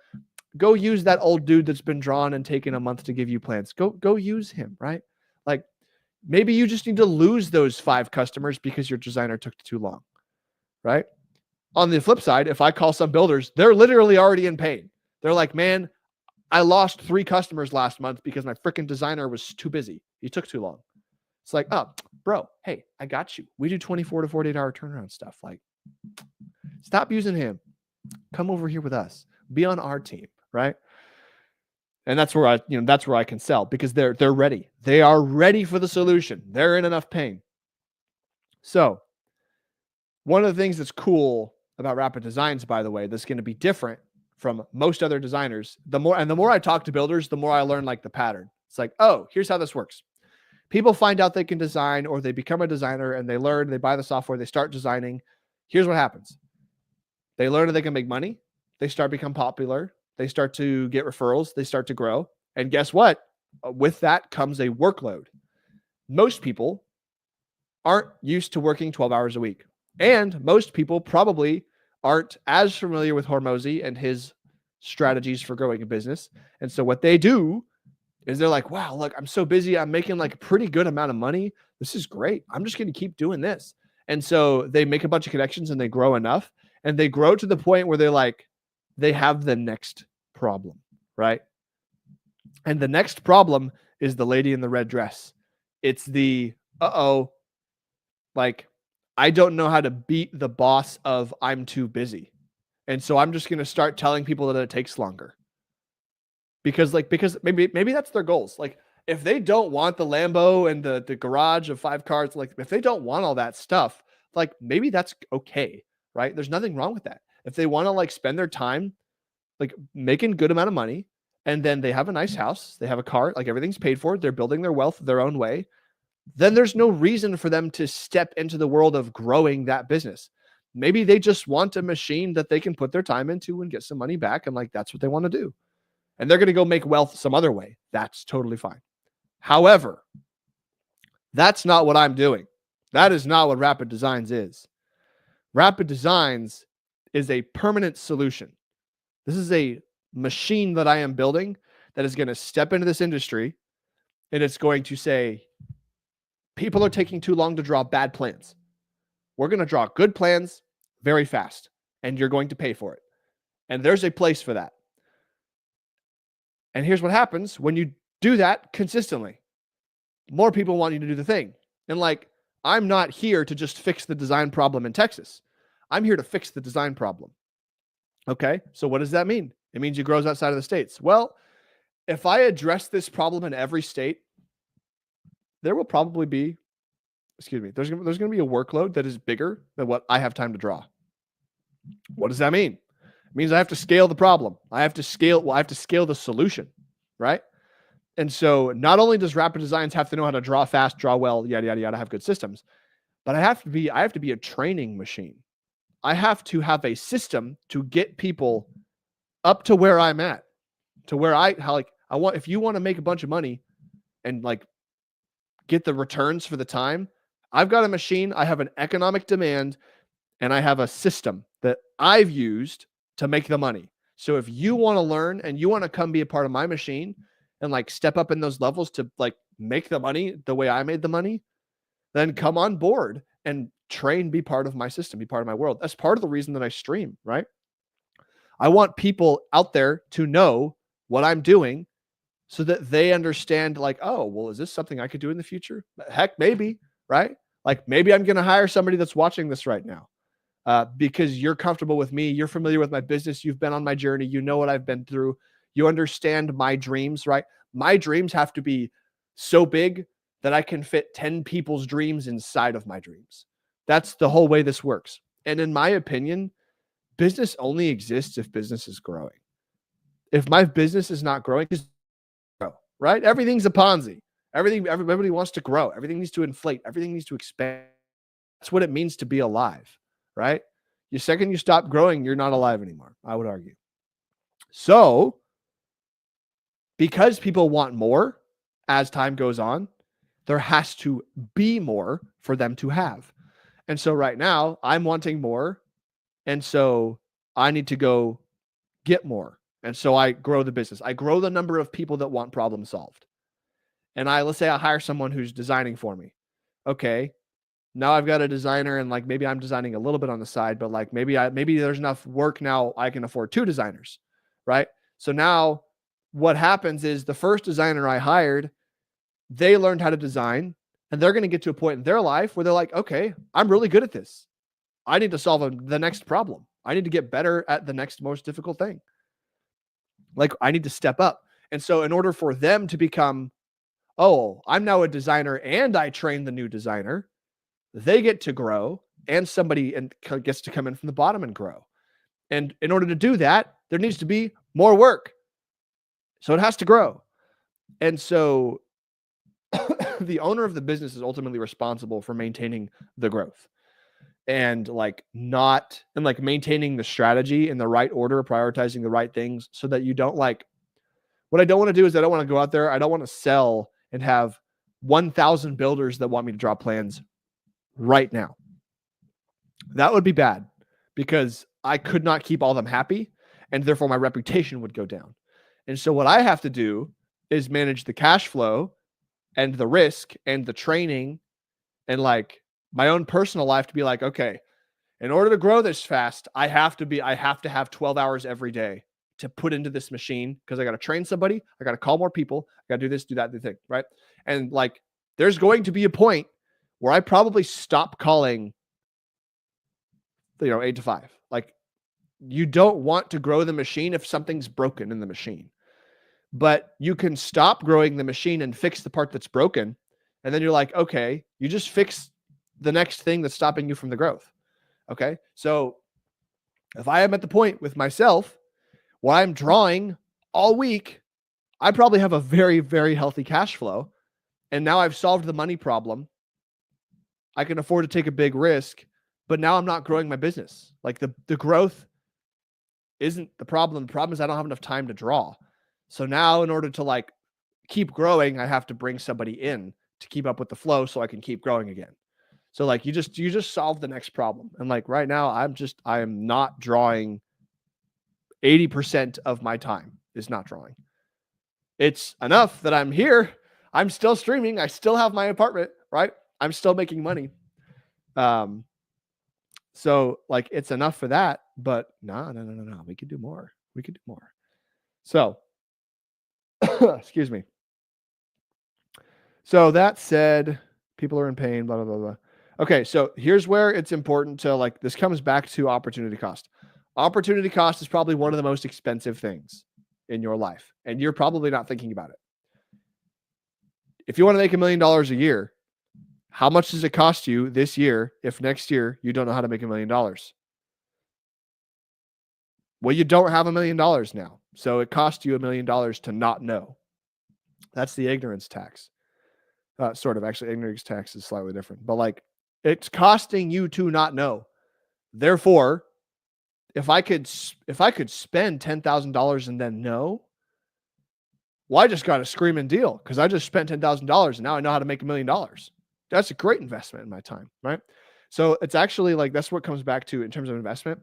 go use that old dude that's been drawn and taken a month to give you plans. Go use him, right? Like maybe you just need to lose those 5 customers because your designer took too long, right? On the flip side, if I call some builders, they're literally already in pain. They're like, man, I lost 3 customers last month because my freaking designer was too busy. He took too long. It's like, oh, bro, hey, I got you. We do 24 to 48 hour turnaround stuff. Like, stop using him. Come over here with us. Be on our team, right? And that's where I can sell because they're ready. They are ready for the solution. They're in enough pain. So, one of the things that's cool about Rapid Designs, by the way, that's going to be different from most other designers. The more I talk to builders, the more I learn like the pattern. It's like, oh, here's how this works. People find out they can design or they become a designer and they learn, they buy the software, they start designing. Here's what happens. They learn that they can make money. They start to become popular. They start to get referrals. They start to grow. And guess what? With that comes a workload. Most people aren't used to working 12 hours a week. And most people probably aren't as familiar with Hormozy and his strategies for growing a business. And so what they do is they're like, wow, look, I'm so busy. I'm making like a pretty good amount of money. This is great. I'm just going to keep doing this. And so they make a bunch of connections and they grow enough and they grow to the point where they're like, they have the next problem, right? And the next problem is the lady in the red dress. It's the, like, I don't know how to beat the boss of I'm too busy. And so I'm just going to start telling people that it takes longer. Because maybe that's their goals. Like if they don't want the Lambo and the garage of 5 cars, like if they don't want all that stuff, like maybe that's okay, right? There's nothing wrong with that. If they want to like spend their time like making good amount of money and then they have a nice house, they have a car, like everything's paid for, they're building their wealth their own way, then there's no reason for them to step into the world of growing that business. Maybe they just want a machine that they can put their time into and get some money back. And like, that's what they want to do. And they're going to go make wealth some other way. That's totally fine. However, that's not what I'm doing. That is not what Rapid Designs is. Rapid Designs is a permanent solution. This is a machine that I am building that is going to step into this industry and it's going to say, people are taking too long to draw bad plans. We're going to draw good plans very fast and you're going to pay for it. And there's a place for that. And here's what happens when you do that consistently. More people want you to do the thing. And like, I'm not here to just fix the design problem in Texas. I'm here to fix the design problem. Okay, so what does that mean? It means you grow outside of the states. Well, if I address this problem in every state, there will probably be, there's going to be a workload that is bigger than what I have time to draw. What does that mean? It means I have to scale the problem. I have to scale the solution, right? And so not only does Rapid Designs have to know how to draw fast, draw well, yada, yada, yada, have good systems, but I have to be a training machine. I have to have a system to get people up to where I'm at, to where if you want to make a bunch of money and like get the returns for the time, I've got a machine, I have an economic demand, and I have a system that I've used to make the money. So if you want to learn and you want to come be a part of my machine and like step up in those levels to like make the money the way I made the money, then come on board and train, be part of my system, be part of my world. That's part of the reason that I stream, right? I want people out there to know what I'm doing so that they understand like, oh, well, is this something I could do in the future? Heck, maybe, right? Like maybe I'm going to hire somebody that's watching this right now because you're comfortable with me. You're familiar with my business. You've been on my journey. You know what I've been through. You understand my dreams, right? My dreams have to be so big that I can fit 10 people's dreams inside of my dreams. That's the whole way this works. And in my opinion, business only exists if business is growing. If my business is not growing, it's grow, right? Everything's a Ponzi. Everybody wants to grow. Everything needs to inflate. Everything needs to expand. That's what it means to be alive, right? The second you stop growing, you're not alive anymore, I would argue. So, because people want more as time goes on, there has to be more for them to have. And so right now, I'm wanting more. And so I need to go get more. And so I grow the business. I grow the number of people that want problem solved. And let's say I hire someone who's designing for me. Okay. Now I've got a designer, and like maybe I'm designing a little bit on the side, but like maybe there's enough work now I can afford 2 designers, right? So now what happens is the first designer I hired, they learned how to design, and they're going to get to a point in their life where they're like, okay, I'm really good at this. I need to solve the next problem. I need to get better at the next most difficult thing. Like I need to step up. And so in order for them to become, oh, I'm now a designer and I train the new designer, they get to grow, and somebody gets to come in from the bottom and grow. And in order to do that, there needs to be more work. So it has to grow. And so the owner of the business is ultimately responsible for maintaining the growth and maintaining the strategy in the right order, prioritizing the right things so that you don't what I don't want to do is I don't want to go out there. I don't want to sell and have 1,000 builders that want me to draw plans right now. That would be bad because I could not keep all of them happy, and therefore my reputation would go down. And so what I have to do is manage the cash flow and the risk and the training and like my own personal life to be like, okay, in order to grow this fast, I have to have 12 hours every day to put into this machine because I got to train somebody. I got to call more people. I got to do this, do that, do the thing, right? And like, there's going to be a point where I probably stop calling, 8 to 5. Like, you don't want to grow the machine if something's broken in the machine. But you can stop growing the machine and fix the part that's broken. And then you're like, okay, you just fix the next thing that's stopping you from the growth. Okay. So if I am at the point with myself where I'm drawing all week, I probably have a very, very healthy cash flow. And now I've solved the money problem. I can afford to take a big risk, but now I'm not growing my business. Like the growth isn't the problem. The problem is I don't have enough time to draw. So now in order to keep growing, I have to bring somebody in to keep up with the flow so I can keep growing again. So you just solve the next problem. And right now I am not drawing. 80% of my time is not drawing. It's enough that I'm here. I'm still streaming. I still have my apartment, right? I'm still making money. So it's enough for that, but no. We could do more. So, excuse me. So that said, people are in pain, blah, blah, blah, blah. Okay. So here's where it's important to this comes back to opportunity cost. Opportunity cost is probably one of the most expensive things in your life, and you're probably not thinking about it. If you want to make $1 million a year, how much does it cost you this year if next year you don't know how to make $1 million? Well, you don't have $1 million now. So it costs you $1 million to not know. That's the ignorance tax. Sort of. Actually, ignorance tax is slightly different. But it's costing you to not know. Therefore, if I could spend $10,000 and then know, well, I just got a screaming deal because I just spent $10,000 and now I know how to make $1 million. That's a great investment in my time, right? So it's actually that's what comes back to in terms of investment.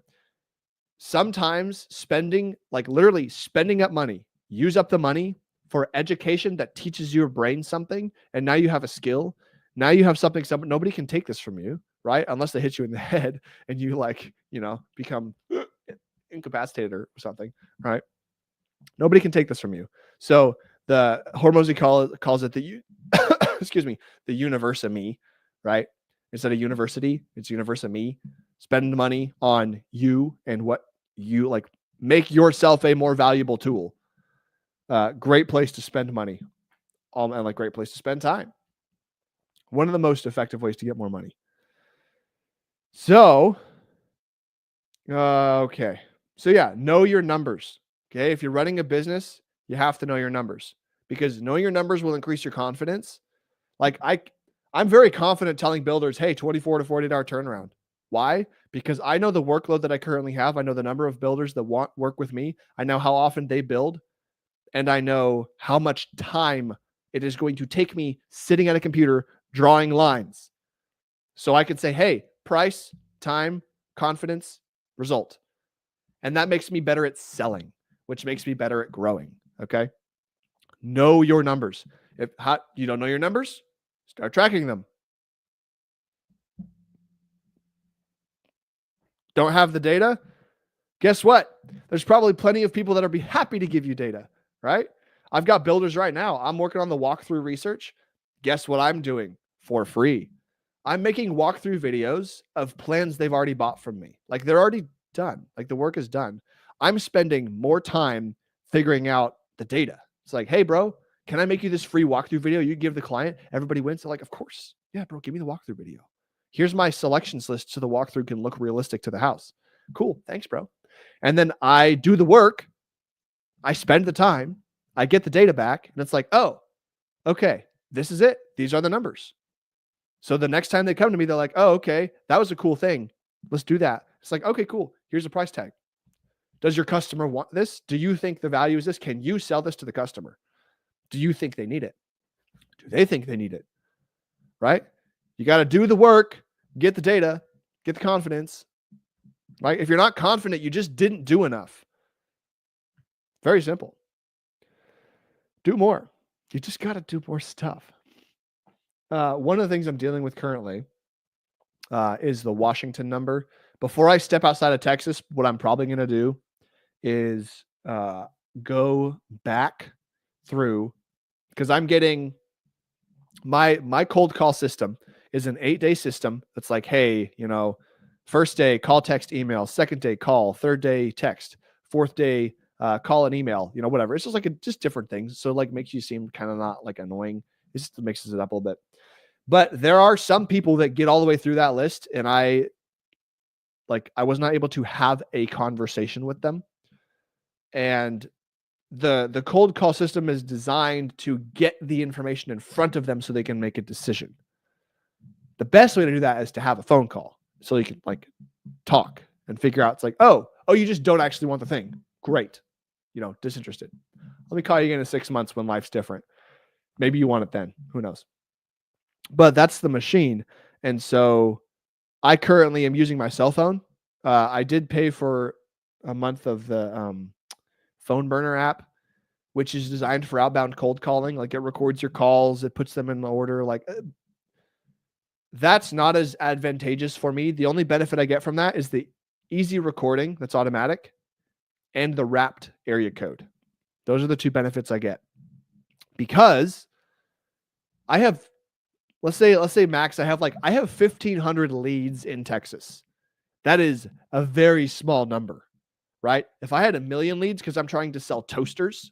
Sometimes spending, literally spending up money, use up the money for education that teaches your brain something, and now you have a skill. Now you have something nobody can take this from you, right? Unless they hit you in the head and you become incapacitated or something, right? Nobody can take this from you. So the Hormozy calls it the the universe of me, right? Instead of university, it's universe of me. Spend money on you and what you make yourself a more valuable tool. Great place to spend money. And great place to spend time. One of the most effective ways to get more money. So, okay. So yeah, know your numbers. Okay. If you're running a business, you have to know your numbers, because knowing your numbers will increase your confidence. Like I'm very confident telling builders, hey, 24 to 48-hour turnaround. Why? Because I know the workload that I currently have. I know the number of builders that want work with me. I know how often they build, and I know how much time it is going to take me sitting at a computer drawing lines. So I can say, hey, price, time, confidence, result. And that makes me better at selling, which makes me better at growing. Okay. Know your numbers. If you don't know your numbers, start tracking them. Don't have the data? Guess what? There's probably plenty of people that will be happy to give you data, right? I've got builders right now. I'm working on the walkthrough research. Guess what I'm doing for free? I'm making walkthrough videos of plans they've already bought from me. Like, they're already done. Like, the work is done. I'm spending more time figuring out the data. It's like, hey, bro, can I make you this free walkthrough video you give the client? Everybody wins. They're like, of course. Yeah, bro, give me the walkthrough video. Here's my selections list so the walkthrough can look realistic to the house. Cool. Thanks, bro. And then I do the work. I spend the time. I get the data back. And it's like, oh, okay, this is it. These are the numbers. So the next time they come to me, they're like, oh, okay, that was a cool thing. Let's do that. It's like, okay, cool. Here's a price tag. Does your customer want this? Do you think the value is this? Can you sell this to the customer? Do you think they need it? Do they think they need it? Right? You got to do the work, get the data, get the confidence. Right? If you're not confident, you just didn't do enough. Very simple. Do more. You just got to do more stuff. One of the things I'm dealing with currently is the Washington number. Before I step outside of Texas, what I'm probably going to do is go back through, because I'm getting my cold call system is an 8-day system. That's like, hey, first day, call, text, email, second day, call, third day, text, fourth day, call and email, whatever. It's just like just different things. So like makes you seem kind of not like annoying. It just mixes it up a little bit. But there are some people that get all the way through that list, and I was not able to have a conversation with them. And the cold call system is designed to get the information in front of them so they can make a decision. The best way to do that is to have a phone call so you can talk and figure out. It's like, oh, you just don't actually want the thing. Great. Disinterested. Let me call you again in 6 months when life's different. Maybe you want it then. Who knows? But that's the machine. And so I currently am using my cell phone. I did pay for a month of the phone burner app, which is designed for outbound cold calling. Like, it records your calls. It puts them in order. That's not as advantageous for me. The only benefit I get from that is the easy recording that's automatic and the wrapped area code. Those are the two benefits I get, because I have, let's say max, I have 1,500 leads in Texas. That is a very small number, right? If I had 1 million leads, because I'm trying to sell toasters,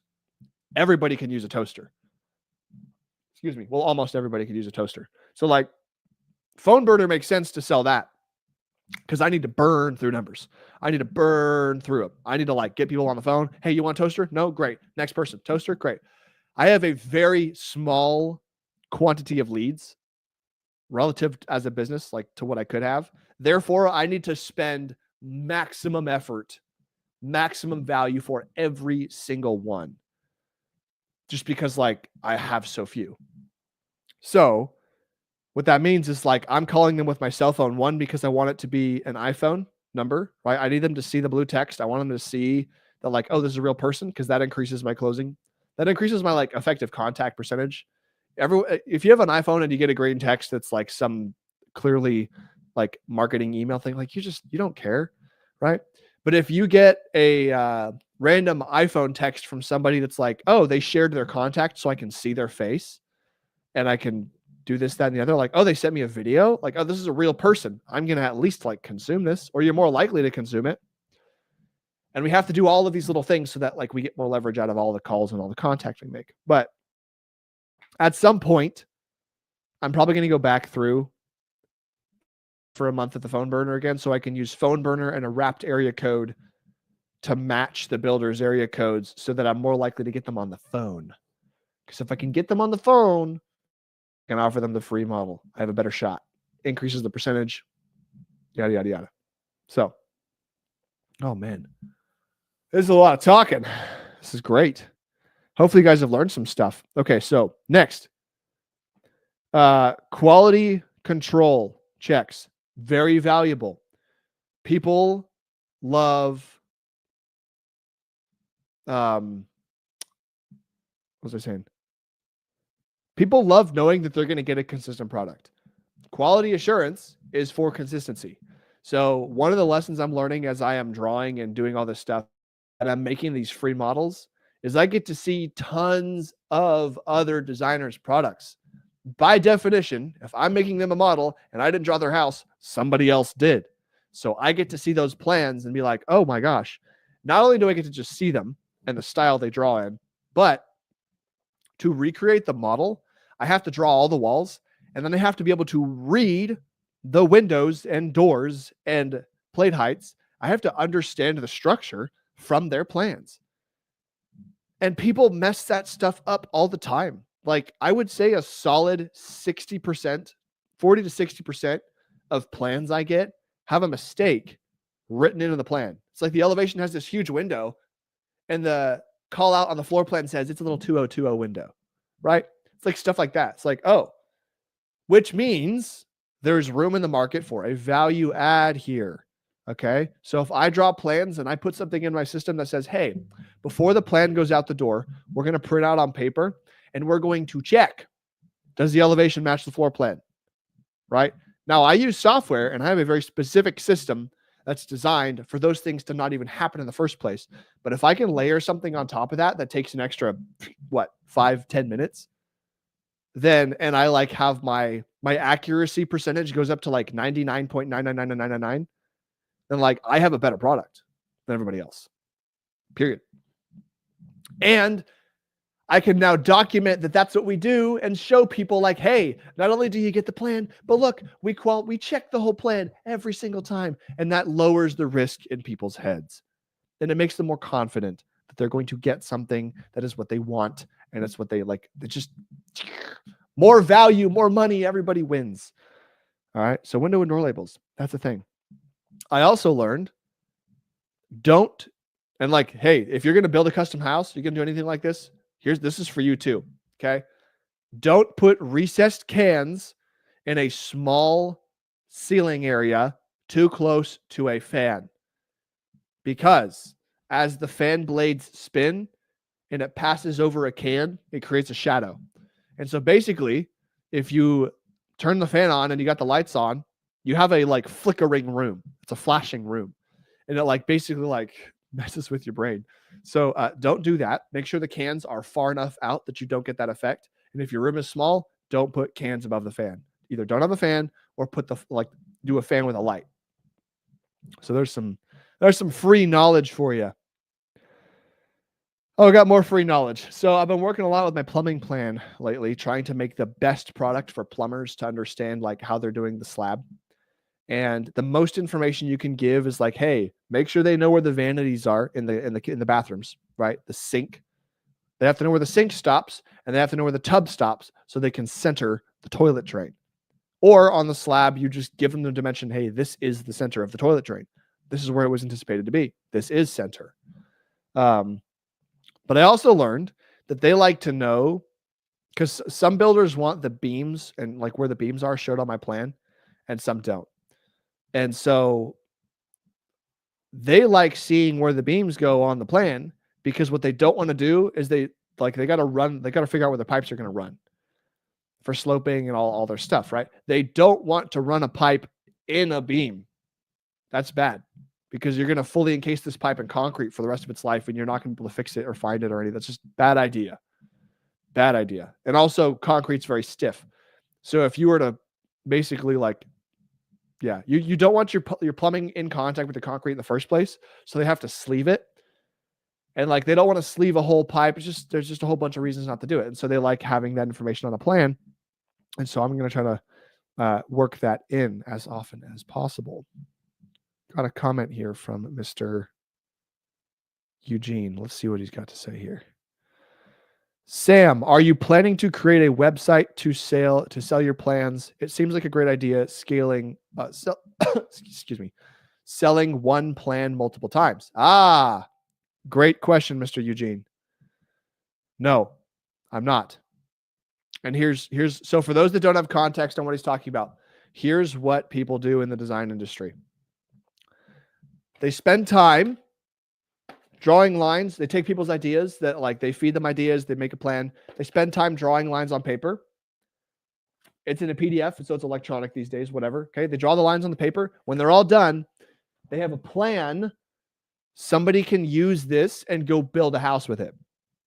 everybody can use a toaster. Excuse me. Well, almost everybody can use a toaster. So phone burner makes sense to sell that, because I need to burn through numbers. I need to burn through them. I need to get people on the phone. Hey, you want a toaster? No? Great. Next person. Toaster? Great. I have a very small quantity of leads relative as a business, to what I could have. Therefore, I need to spend maximum effort, maximum value for every single one, just because I have so few. So what that means is I'm calling them with my cell phone, one, because I want it to be an iPhone number, right? I need them to see the blue text. I want them to see that oh, this is a real person, because that increases my closing. That increases my effective contact percentage. If you have an iPhone and you get a green text that's some clearly marketing email thing, you don't care, right? But if you get a random iPhone text from somebody that's oh, they shared their contact so I can see their face and I can do this, that, and the other, oh, they sent me a video, oh, this is a real person, I'm going to at least consume this, or you're more likely to consume it. And we have to do all of these little things so that we get more leverage out of all the calls and all the contact we make. But at some point, I'm probably going to go back through for a month at the phone burner again, so I can use phone burner and a wrapped area code to match the builder's area codes so that I'm more likely to get them on the phone. Because if I can get them on the phone, I can offer them the free model. I have a better shot. Increases the percentage, yada, yada, yada. So, oh man, this is a lot of talking. This is great. Hopefully you guys have learned some stuff. Okay, so next, quality control checks. Very valuable. People love, what was I saying? People love knowing that they're going to get a consistent product. Quality assurance is for consistency. So one of the lessons I'm learning as I am drawing and doing all this stuff and I'm making these free models is I get to see tons of other designers' products. By definition, if I'm making them a model and I didn't draw their house, somebody else did. So I get to see those plans and be like, oh my gosh, not only do I get to just see them and the style they draw in, but to recreate the model, I have to draw all the walls, and then I have to be able to read the windows and doors and plate heights. I have to understand the structure from their plans. And people mess that stuff up all the time. Like I would say a solid 60%, 40 to 60% of plans I get have a mistake written into the plan. It's like the elevation has this huge window and the call out on the floor plan says it's a little 2020 window, right? It's like stuff like that. It's like, oh, which means there's room in the market for a value add here. Okay. So if I draw plans and I put something in my system that says, hey, before the plan goes out the door, we're going to print out on paper and we're going to check, does the elevation match the floor plan? Right? Now I use software and I have a very specific system that's designed for those things to not even happen in the first place. But if I can layer something on top of that, that takes an extra, 5-10 minutes, then, and I like have my accuracy percentage goes up to like 99.9999999, then like I have a better product than everybody else, period. And I can now document that that's what we do and show people like, hey, not only do you get the plan, but look, we check the whole plan every single time. And that lowers the risk in people's heads. And it makes them more confident that they're going to get something that is what they want. And it's what they like. It's just more value, more money, everybody wins. All right. So window and door labels, that's the thing. I also learned hey, if you're going to build a custom house, you're going to do anything like this, this is for you too. Okay. Don't put recessed cans in a small ceiling area too close to a fan, because as the fan blades spin and it passes over a can, it creates a shadow. And so basically, if you turn the fan on and you got the lights on, you have a like flickering room. It's a flashing room. And it like basically like messes with your brain. So don't do that. Make sure the cans are far enough out that you don't get that effect. And if your room is small, don't put cans above the fan. Either don't have a fan or do a fan with a light. So there's some free knowledge for you. Oh, I got more free knowledge. So I've been working a lot with my plumbing plan lately, trying to make the best product for plumbers to understand like how they're doing the slab. And the most information you can give is like, hey, make sure they know where the vanities are in the bathrooms, right? The sink. They have to know where the sink stops, and they have to know where the tub stops so they can center the toilet drain. Or on the slab, you just give them the dimension, hey, this is the center of the toilet drain. This is where it was anticipated to be. This is center. But I also learned that they like to know, because some builders want the beams and like where the beams are showed on my plan, and some don't. And so they like seeing where the beams go on the plan, because what they don't want to do is they got to figure out where the pipes are going to run for sloping and all their stuff, right? They don't want to run a pipe in a beam. That's bad, because you're going to fully encase this pipe in concrete for the rest of its life and you're not going to be able to fix it or find it or anything. That's just bad idea. Bad idea. And also concrete's very stiff. So if you were to basically you don't want your plumbing in contact with the concrete in the first place. So they have to sleeve it. And like, they don't want to sleeve a whole pipe. There's just a whole bunch of reasons not to do it. And so they like having that information on a plan And so I'm going to try to work that in as often as possible. Got a comment here from Mr. Eugene. Let's see what he's got to say here. Sam, are you planning to create a website to sell your plans? It seems like a great idea. Scaling, excuse me, selling one plan multiple times. Ah, great question, Mr. Eugene. No, I'm not. And here's so for those that don't have context on what he's talking about, here's what people do in the design industry. They spend time drawing lines. They take people's ideas that like they feed them ideas. They make a plan. They spend time drawing lines on paper. It's in a PDF, so it's electronic these days, whatever. Okay. They draw the lines on the paper. When they're all done, they have a plan. Somebody can use this and go build a house with it.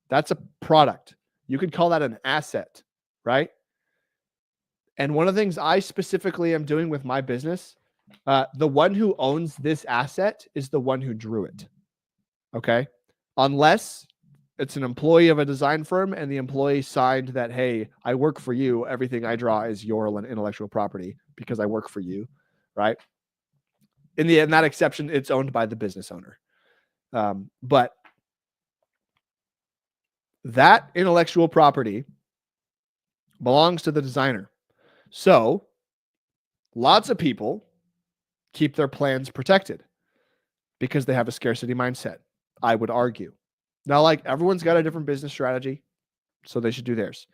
That's a product. You could call that an asset, right? And one of the things I specifically am doing with my business, the one who owns this asset is the one who drew it. Okay. Unless it's an employee of a design firm and the employee signed that, hey, I work for you. Everything I draw is your intellectual property because I work for you. Right. In that exception, it's owned by the business owner. But that intellectual property belongs to the designer. So lots of people keep their plans protected because they have a scarcity mindset, I would argue. Now, like everyone's got a different business strategy, so they should do theirs.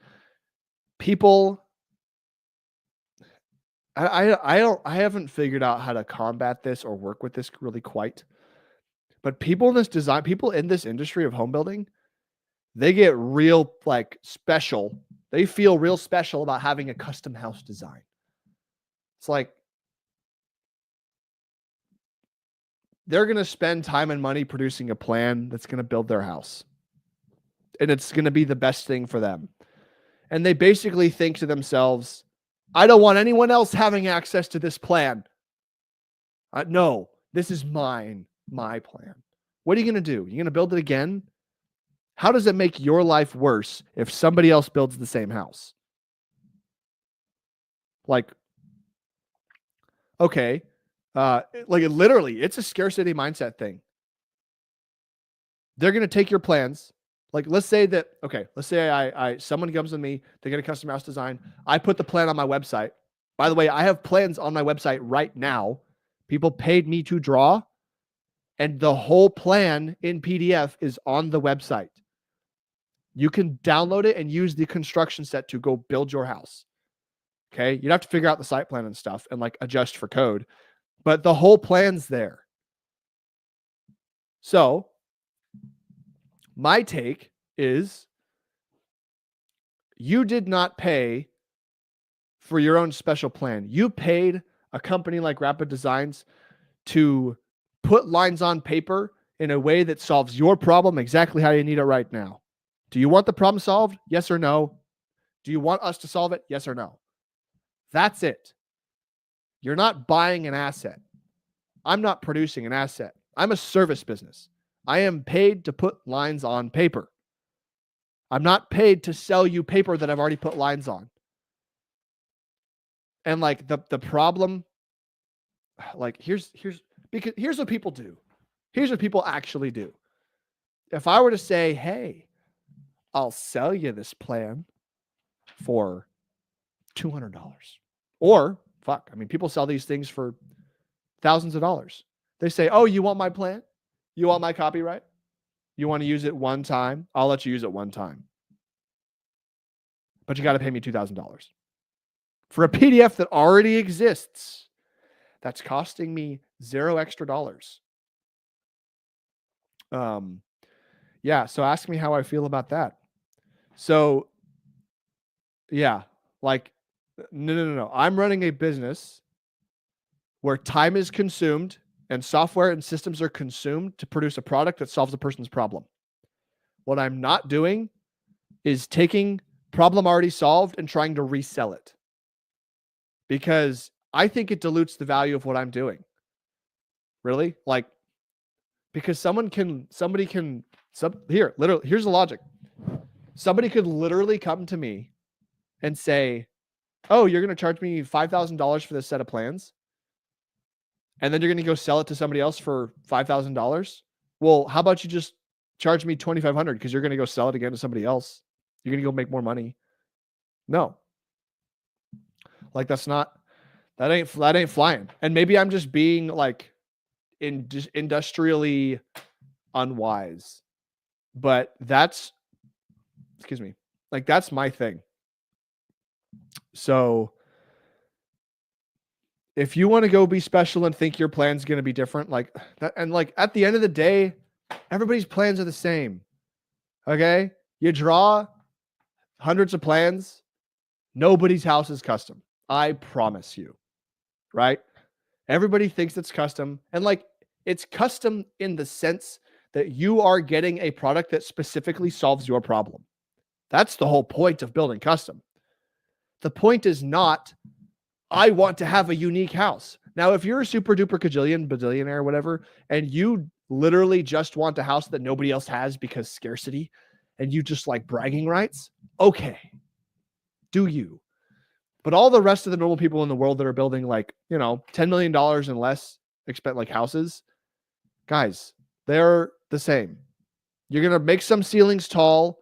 People, I haven't figured out how to combat this or work with this really quite. But people in this industry of home building, they get real like special. They feel real special about having a custom house design. It's like they're going to spend time and money producing a plan that's going to build their house. And it's going to be the best thing for them. And they basically think to themselves, I don't want anyone else having access to this plan. No, this is mine, my plan. What are you going to do? You're going to build it again? How does it make your life worse if somebody else builds the same house? Like, okay. Like literally, it's a scarcity mindset thing. They're going to take your plans. Like, let's say I someone comes to me, they get a custom house design. I put the plan on my website. By the way, I have plans on my website right now. People paid me to draw, and the whole plan in PDF is on the website. You can download it and use the construction set to go build your house. Okay. You'd have to figure out the site plan and stuff and like adjust for code, but the whole plan's there. So my take is you did not pay for your own special plan. You paid a company like Rapid Designs to put lines on paper in a way that solves your problem exactly how you need it right now. Do you want the problem solved? Yes or no? Do you want us to solve it? Yes or no? That's it. You're not buying an asset. I'm not producing an asset. I'm a service business. I am paid to put lines on paper. I'm not paid to sell you paper that I've already put lines on. And like the problem, like here's what people do. Here's what people actually do. If I were to say, hey, I'll sell you this plan for $200. Or, people sell these things for thousands of dollars. They say, oh, you want my plan? You want my copyright? You want to use it one time? I'll let you use it one time. But you got to pay me $2,000 for a PDF that already exists. That's costing me $0 extra. Yeah. So ask me how I feel about that. So yeah, like, no. I'm running a business where time is consumed and software and systems are consumed to produce a product that solves a person's problem. What I'm not doing is taking problem already solved and trying to resell it, because I think it dilutes the value of what I'm doing. Really? Like, because here's the logic. Somebody could literally come to me and say, Oh, you're going to charge me $5,000 for this set of plans? And then you're going to go sell it to somebody else for $5,000? Well, how about you just charge me $2,500 because you're going to go sell it again to somebody else? You're going to go make more money. No. Like that ain't flying. And maybe I'm just being like industrially unwise. But that's my thing. So if you want to go be special and think your plan's going to be different, like that, and like at the end of the day, everybody's plans are the same. Okay? You draw hundreds of plans, nobody's house is custom. I promise you. Right? Everybody thinks it's custom, and like it's custom in the sense that you are getting a product that specifically solves your problem. That's the whole point of building custom. The point is not, I want to have a unique house. Now, if you're a super duper billionaire, whatever, and you literally just want a house that nobody else has because scarcity, and you just like bragging rights, okay, do you? But all the rest of the normal people in the world that are building like, $10 million and less like houses, guys, they're the same. You're going to make some ceilings tall.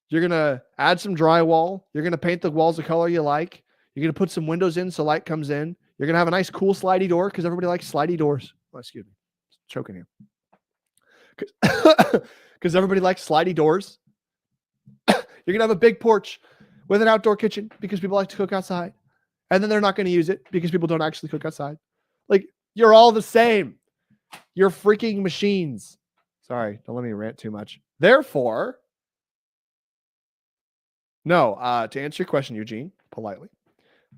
You're going to add some drywall. You're going to paint the walls the color you like. You're going to put some windows in so light comes in. You're going to have a nice, cool slidey door because everybody likes slidey doors. Oh, excuse me. Choking here. Because everybody likes slidey doors. You're going to have a big porch with an outdoor kitchen because people like to cook outside. And then they're not going to use it because people don't actually cook outside. Like, you're all the same. You're freaking machines. Sorry, don't let me rant too much. Therefore, no, to answer your question, Eugene, politely,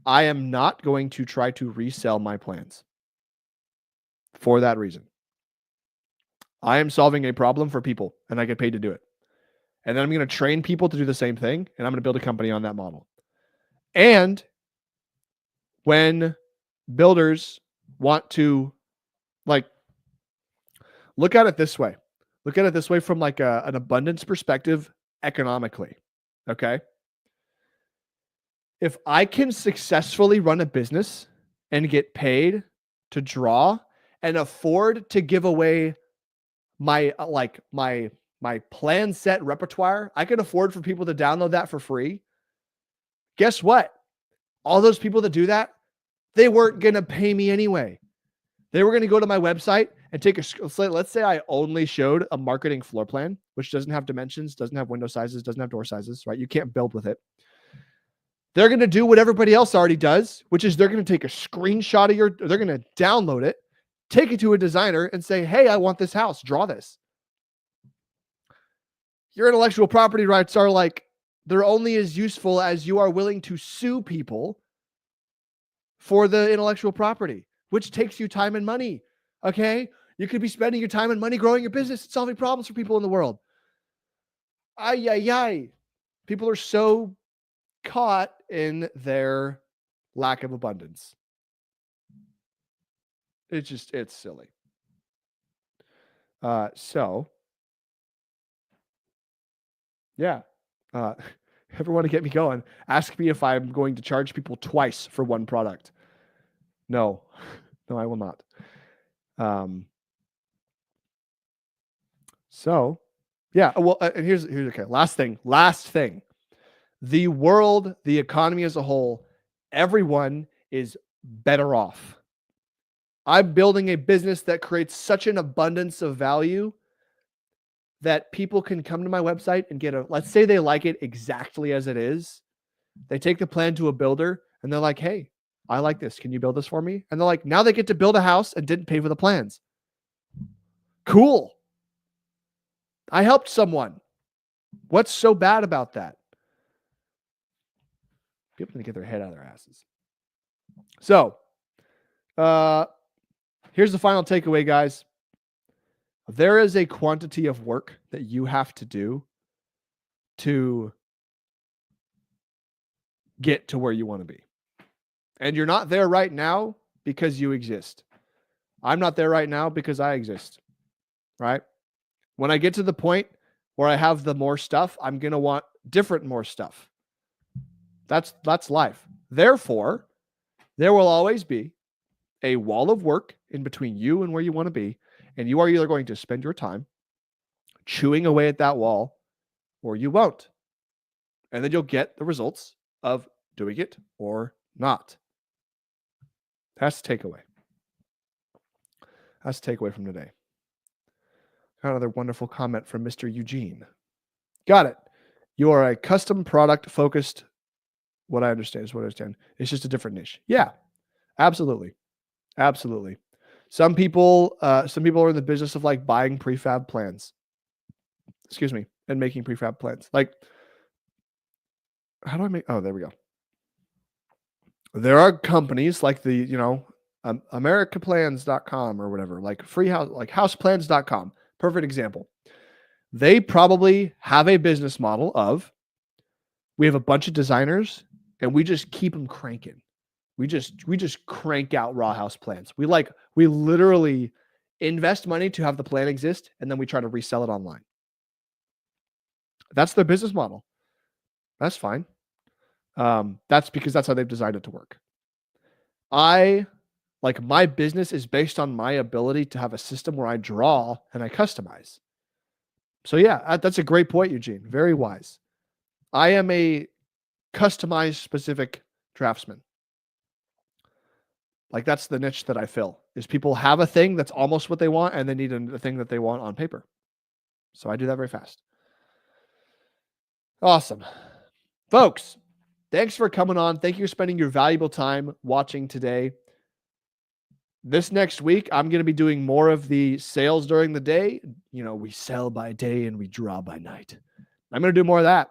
I am not going to try to resell my plans for that reason. I am solving a problem for people, and I get paid to do it. And then I'm going to train people to do the same thing, and I'm going to build a company on that model. And when builders want to, like, look at it this way. Look at it this way from like an abundance perspective economically, okay? If I can successfully run a business and get paid to draw and afford to give away my plan set repertoire, I can afford for people to download that for free. Guess what? All those people that do that, they weren't going to pay me anyway. They were going to go to my website and take let's say I only showed a marketing floor plan, which doesn't have dimensions, doesn't have window sizes, doesn't have door sizes, right? You can't build with it. They're going to do what everybody else already does, which is they're going to take a screenshot of they're going to download it, take it to a designer and say, hey, I want this house, draw this. Your intellectual property rights are like, they're only as useful as you are willing to sue people for the intellectual property, which takes you time and money. Okay? You could be spending your time and money growing your business and solving problems for people in the world. People are so caught in their lack of abundance. It's silly. Ever want to get me going? Ask me if I'm going to charge people twice for one product. No, I will not. And here's okay. Last thing. The world, the economy as a whole, everyone is better off. I'm building a business that creates such an abundance of value that people can come to my website and let's say they like it exactly as it is. They take the plan to a builder and they're like, hey, I like this. Can you build this for me? And they're like, now they get to build a house and didn't pay for the plans. Cool. I helped someone. What's so bad about that? People need to get their head out of their asses. So, here's the final takeaway, guys. There is a quantity of work that you have to do to get to where you want to be. And you're not there right now because you exist. I'm not there right now because I exist, right? When I get to the point where I have the more stuff, I'm going to want more stuff. That's life. Therefore, there will always be a wall of work in between you and where you want to be. And you are either going to spend your time chewing away at that wall or you won't. And then you'll get the results of doing it or not. That's the takeaway. That's the takeaway from today. Got another wonderful comment from Mr. Eugene. Got it. You are a custom product focused. What I understand is what I understand. It's just a different niche. Yeah, absolutely. Absolutely. Some people are in the business of like buying prefab plans. Excuse me. And making prefab plans. Like, how do I make, oh, there we go. There are companies like the, americaplans.com or whatever, like free house, like houseplans.com. Perfect example. They probably have a business model of, we have a bunch of designers and we just keep them cranking. We just crank out raw house plans. We literally invest money to have the plan exist, and then we try to resell it online. That's their business model. That's fine. That's because that's how they've designed it to work. My business is based on my ability to have a system where I draw and I customize. So yeah, that's a great point, Eugene. Very wise. I am a customized specific draftsman. Like that's the niche that I fill, is people have a thing that's almost what they want and they need a thing that they want on paper. So I do that very fast. Awesome. Folks, thanks for coming on. Thank you for spending your valuable time watching today. This next week, I'm going to be doing more of the sales during the day. We sell by day and we draw by night. I'm going to do more of that.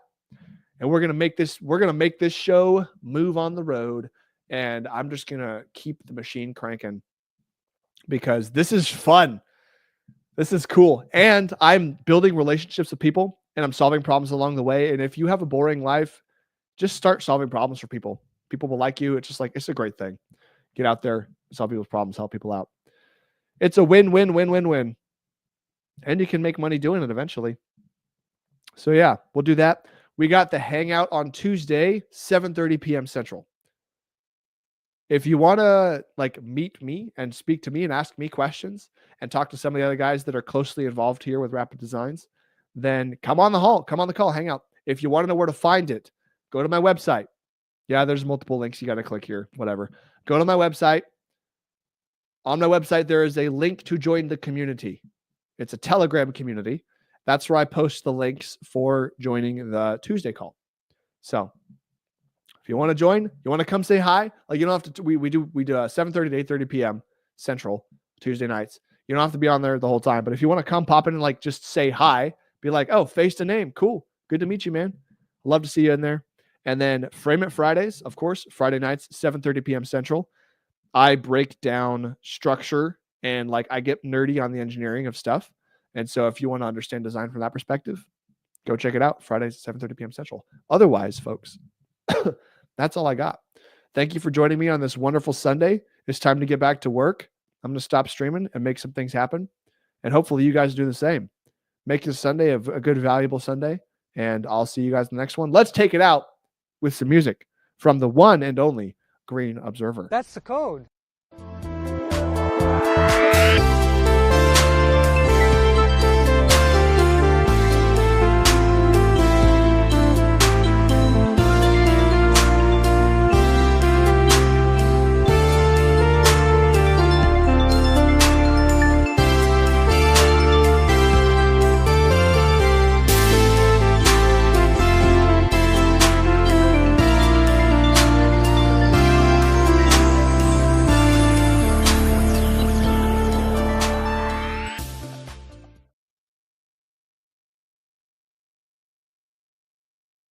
And we're going to make this show move on the road. And I'm just going to keep the machine cranking because this is fun. This is cool. And I'm building relationships with people and I'm solving problems along the way. And if you have a boring life, just start solving problems for people. People will like you. It's just like, it's a great thing. Get out there, solve people's problems, help people out. It's a win-win-win-win-win. And you can make money doing it eventually. So yeah, we'll do that. We got the hangout on Tuesday, 7:30 p.m. Central. If you want to meet me and speak to me and ask me questions and talk to some of the other guys that are closely involved here with Rapid Designs, then come on the call, hang out. If you want to know where to find it, go to my website. Yeah, there's multiple links. You got to click here, whatever. Go to my website. On my website, there is a link to join the community. It's a Telegram community. That's where I post the links for joining the Tuesday call. So if you want to join, you want to come say hi, you don't have to, we do 7:30 to 8:30 p.m. Central Tuesday nights. You don't have to be on there the whole time, but if you want to come pop in and just say hi, be like, oh, face to name. Cool. Good to meet you, man. Love to see you in there. And then Frame It Fridays, of course, Friday nights, 7:30 p.m. Central. I break down structure and I get nerdy on the engineering of stuff. And so if you want to understand design from that perspective, go check it out. Fridays, 7:30 p.m. Central. Otherwise, folks, that's all I got. Thank you for joining me on this wonderful Sunday. It's time to get back to work. I'm going to stop streaming and make some things happen. And hopefully you guys do the same. Make this Sunday a good, valuable Sunday. And I'll see you guys in the next one. Let's take it out with some music from the one and only Green Observer. That's the code.